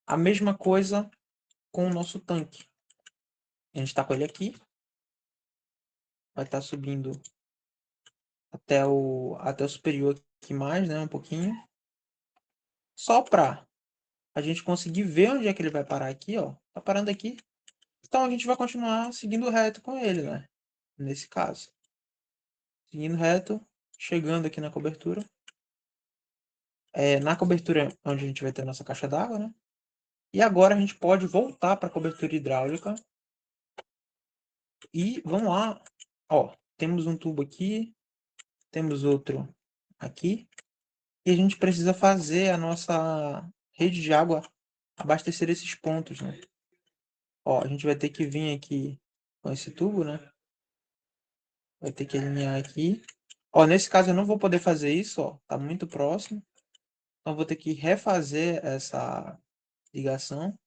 A mesma coisa com o nosso tanque. A gente está com ele aqui. Vai estar subindo até o superior aqui mais, né? Um pouquinho. Só para a gente conseguir ver onde é que ele vai parar aqui, ó. Tá parando aqui. Então a gente vai continuar seguindo reto com ele, né? Nesse caso. Seguindo reto, chegando aqui na cobertura. Na cobertura onde a gente vai ter a nossa caixa d'água, né? E agora a gente pode voltar para a cobertura hidráulica. E vamos lá. Ó, temos um tubo aqui. Temos outro aqui. E a gente precisa fazer a nossa rede de água abastecer esses pontos, né? Ó, a gente vai ter que vir aqui com esse tubo, né? Vai ter que alinhar aqui. Ó, nesse caso eu não vou poder fazer isso, ó. Tá muito próximo. Então vou ter que refazer essa ligação.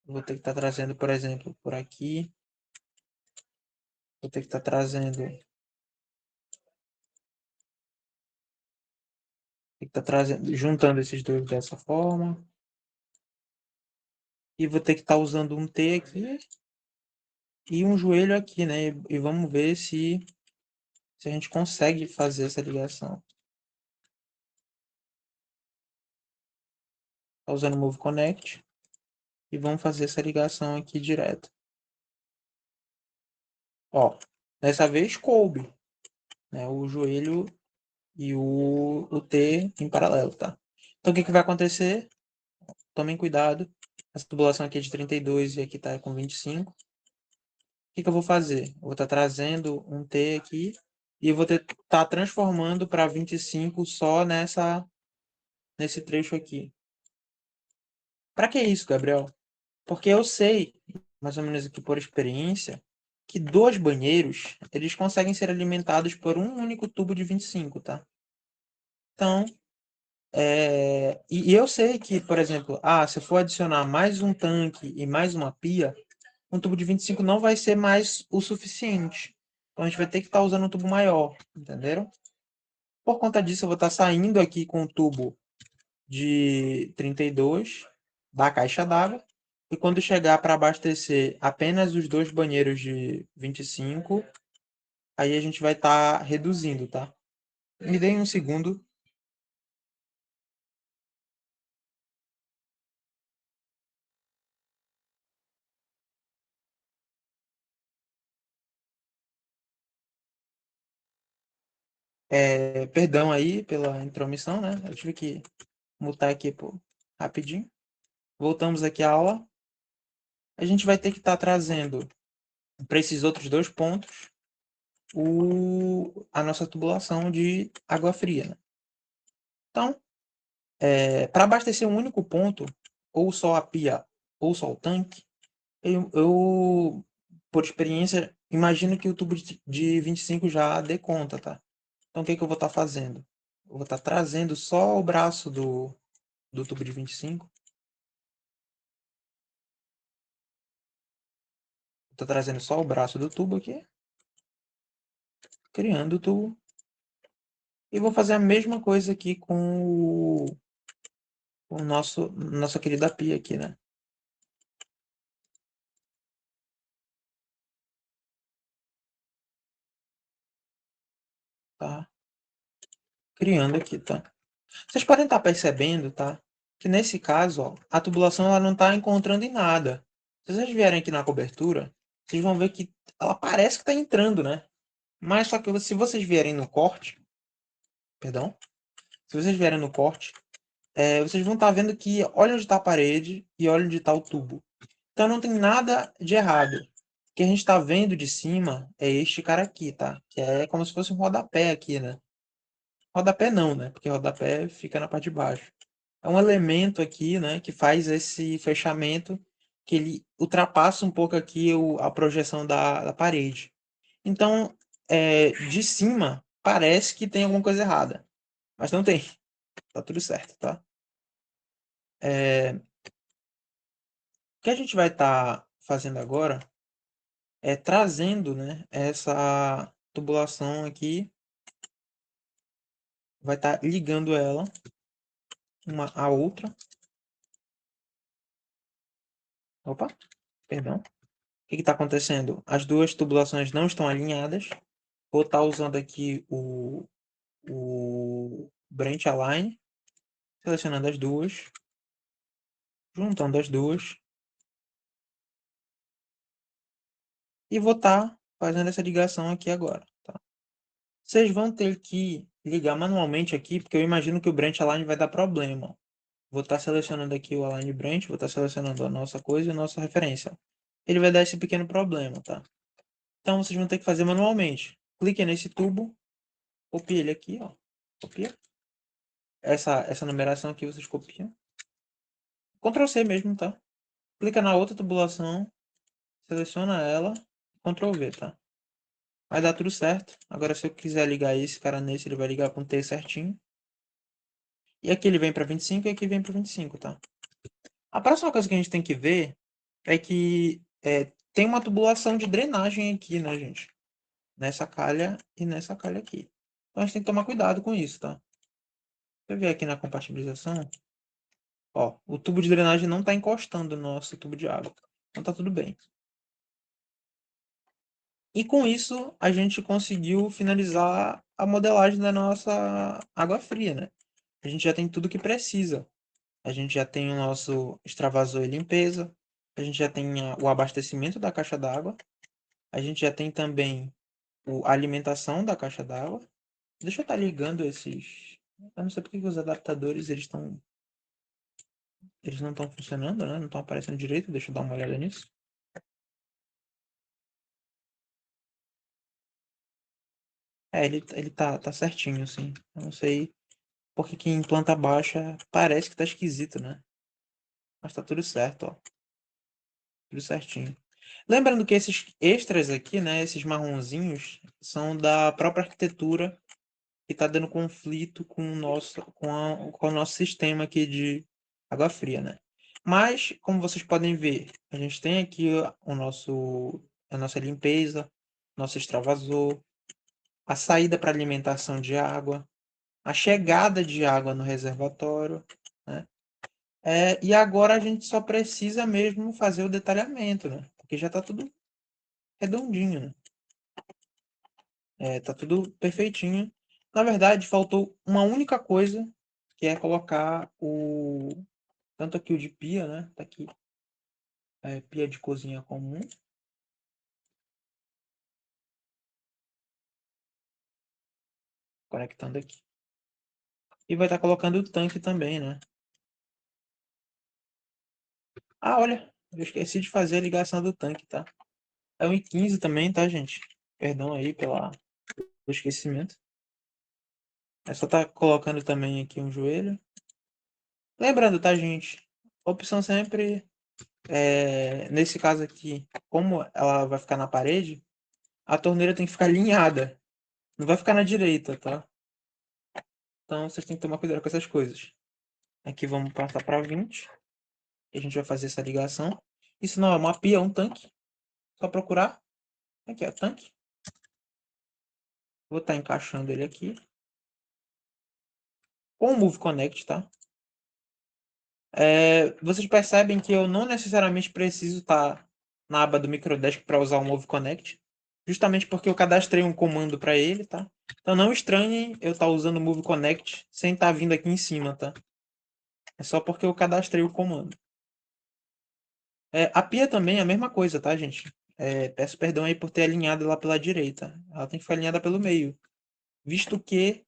Vou ter que estar trazendo, por exemplo, por aqui. Vou ter que estar trazendo. Tem que estar trazendo, juntando esses dois dessa forma. E vou ter que estar usando um T aqui e um joelho aqui, né? E vamos ver se a gente consegue fazer essa ligação. Tá usando o Move Connect. E vamos fazer essa ligação aqui direto. Ó, dessa vez coube, né? O joelho e o T em paralelo, tá? Então o que vai acontecer? Tomem cuidado. Essa tubulação aqui é de 32 e aqui tá com 25. O que eu vou fazer? Eu vou estar trazendo um T aqui e eu vou estar transformando para 25 só nesse trecho aqui. Para que isso, Gabriel? Porque eu sei, mais ou menos aqui por experiência, que dois banheiros, eles conseguem ser alimentados por um único tubo de 25, tá? Então, e eu sei que, por exemplo, se eu for adicionar mais um tanque e mais uma pia, um tubo de 25 não vai ser mais o suficiente. Então a gente vai ter que estar usando um tubo maior, entenderam? Por conta disso, eu vou estar saindo aqui com o tubo de 32 da caixa d'água. E quando chegar para abastecer apenas os dois banheiros de 25, Aí a gente vai estar reduzindo, tá? Me dê um segundo. Perdão aí pela intromissão, né? Eu tive que mutar aqui rapidinho. Voltamos aqui à aula. A gente vai ter que estar trazendo para esses outros dois pontos a nossa tubulação de água fria, né? Então, para abastecer um único ponto, ou só a pia ou só o tanque, por experiência, imagino que o tubo de 25 já dê conta, tá? Então, o que eu vou estar fazendo? Eu vou estar trazendo só o braço do tubo de 25. Estou trazendo só o braço do tubo aqui, criando o tubo. E vou fazer a mesma coisa aqui com o nossa querida pia aqui, né? Tá criando aqui, tá? Vocês podem estar percebendo, tá? Que nesse caso, ó, a tubulação ela não está encontrando em nada. Se vocês vierem aqui na cobertura, vocês vão ver que ela parece que está entrando, né? Mas só que se vocês vierem no corte, perdão, se vocês vierem no corte, vocês vão estar vendo que olha onde está a parede e olha onde está o tubo. Então não tem nada de errado. O que a gente está vendo de cima é este cara aqui, tá? Que é como se fosse um rodapé aqui, né? Rodapé não, né? Porque rodapé fica na parte de baixo. É um elemento aqui, né? Que faz esse fechamento que ele ultrapassa um pouco aqui a projeção da parede. Então, de cima, parece que tem alguma coisa errada. Mas não tem. Tá tudo certo, tá? O que a gente vai estar fazendo agora é trazendo, né, essa tubulação aqui, vai estar ligando ela uma à outra. Opa, perdão. O que está acontecendo? As duas tubulações não estão alinhadas. Vou estar usando aqui o Branch Align, selecionando as duas, juntando as duas, e vou estar fazendo essa ligação aqui agora. Tá? Vocês vão ter que ligar manualmente aqui, porque eu imagino que o Branch Align vai dar problema. Vou estar selecionando aqui o Align Branch, vou estar selecionando a nossa coisa e a nossa referência. Ele vai dar esse pequeno problema, tá? Então vocês vão ter que fazer manualmente. Clique nesse tubo, copie ele aqui, ó. Copia. Essa numeração aqui vocês copiam. Ctrl C mesmo, tá? Clica na outra tubulação, seleciona ela, Ctrl V, tá? Vai dar tudo certo. Agora se eu quiser ligar esse cara nesse, ele vai ligar com T certinho. E aqui ele vem para 25 e aqui vem para 25, tá? A próxima coisa que a gente tem que ver é que tem uma tubulação de drenagem aqui, né, gente? Nessa calha e nessa calha aqui. Então a gente tem que tomar cuidado com isso, tá? Se eu ver aqui na compatibilização, ó, o tubo de drenagem não está encostando no nosso tubo de água. Então tá tudo bem. E com isso a gente conseguiu finalizar a modelagem da nossa água fria, né? A gente já tem tudo que precisa. A gente já tem o nosso extravasor e limpeza. A gente já tem o abastecimento da caixa d'água. A gente já tem também a alimentação da caixa d'água. Deixa eu estar ligando esses. Eu não sei porque os adaptadores eles não estão funcionando, né? Não estão aparecendo direito. Deixa eu dar uma olhada nisso. Ele tá certinho, assim. Eu não sei porque que em planta baixa parece que tá esquisito, né? Mas tá tudo certo, ó. Tudo certinho. Lembrando que esses extras aqui, né? Esses marronzinhos, são da própria arquitetura que está dando conflito com com o nosso sistema aqui de água fria, né? Mas, como vocês podem ver, a gente tem aqui a nossa limpeza, nosso extravasor, a saída para alimentação de água, a chegada de água no reservatório, né? E agora a gente só precisa mesmo fazer o detalhamento, né? Porque já está tudo redondinho, né? Tá tudo perfeitinho. Na verdade, faltou uma única coisa, que é colocar o tanto aqui o de pia, né? Tá aqui, pia de cozinha comum, conectando aqui. E vai estar colocando o tanque também, né? Ah, olha, eu esqueci de fazer a ligação do tanque, tá? É 1h15 também, tá, gente? Perdão aí pelo esquecimento. É só tá colocando também aqui um joelho. Lembrando, tá, gente? Opção sempre, nesse caso aqui, como ela vai ficar na parede, a torneira tem que ficar alinhada. Não vai ficar na direita, tá? Então vocês têm que tomar cuidado com essas coisas. Aqui vamos passar para 20. E a gente vai fazer essa ligação. Isso não é uma pia, é um tanque. Só procurar. Aqui, ó, tanque. Vou estar encaixando ele aqui. Com o Move Connect, tá? Vocês percebem que eu não necessariamente preciso estar na aba do Microdesk para usar o Move Connect. Justamente porque eu cadastrei um comando para ele, tá? Então não estranhem eu estar usando o Move Connect sem estar vindo aqui em cima, tá? É só porque eu cadastrei o comando. A pia também é a mesma coisa, tá, gente? Peço perdão aí por ter alinhado lá pela direita. Ela tem que ficar alinhada pelo meio. Visto que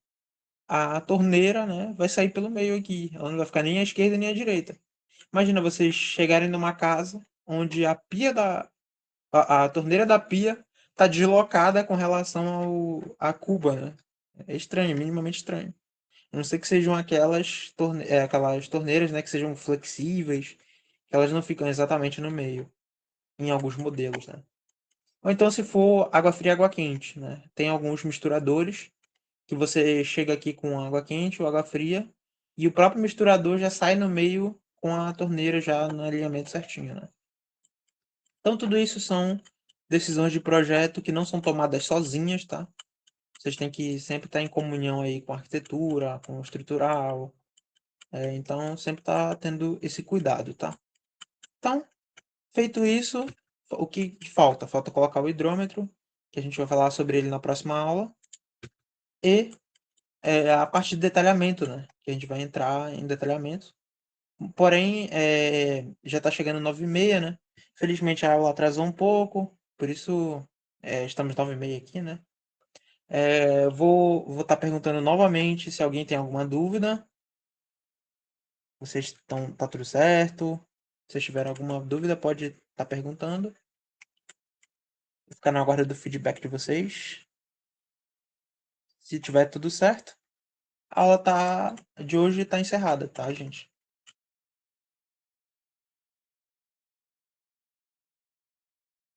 a torneira, né, vai sair pelo meio aqui. Ela não vai ficar nem à esquerda nem à direita. Imagina vocês chegarem numa casa onde a torneira da pia está deslocada com relação à cuba, né? É estranho, minimamente estranho. A não ser que sejam aquelas torneiras, né, que sejam flexíveis, que elas não ficam exatamente no meio, em alguns modelos, né? Ou então se for água fria e água quente, né? Tem alguns misturadores que você chega aqui com água quente ou água fria e o próprio misturador já sai no meio com a torneira já no alinhamento certinho, né? Então tudo isso são decisões de projeto que não são tomadas sozinhas, tá? Vocês têm que sempre estar em comunhão aí com a arquitetura, com o estrutural, então sempre tá tendo esse cuidado, tá? Então, feito isso, o que falta? Falta colocar o hidrômetro, que a gente vai falar sobre ele na próxima aula, e a parte de detalhamento, né? Que a gente vai entrar em detalhamento. Porém, já está chegando 9h30, né? Felizmente a aula atrasou um pouco, por isso estamos 9h30 aqui, né? Vou estar perguntando novamente se alguém tem alguma dúvida. Vocês estão, tá tudo certo? Se tiver alguma dúvida, pode estar perguntando. Vou ficar na guarda do feedback de vocês. Se tiver tudo certo, a aula de hoje está encerrada, tá, gente?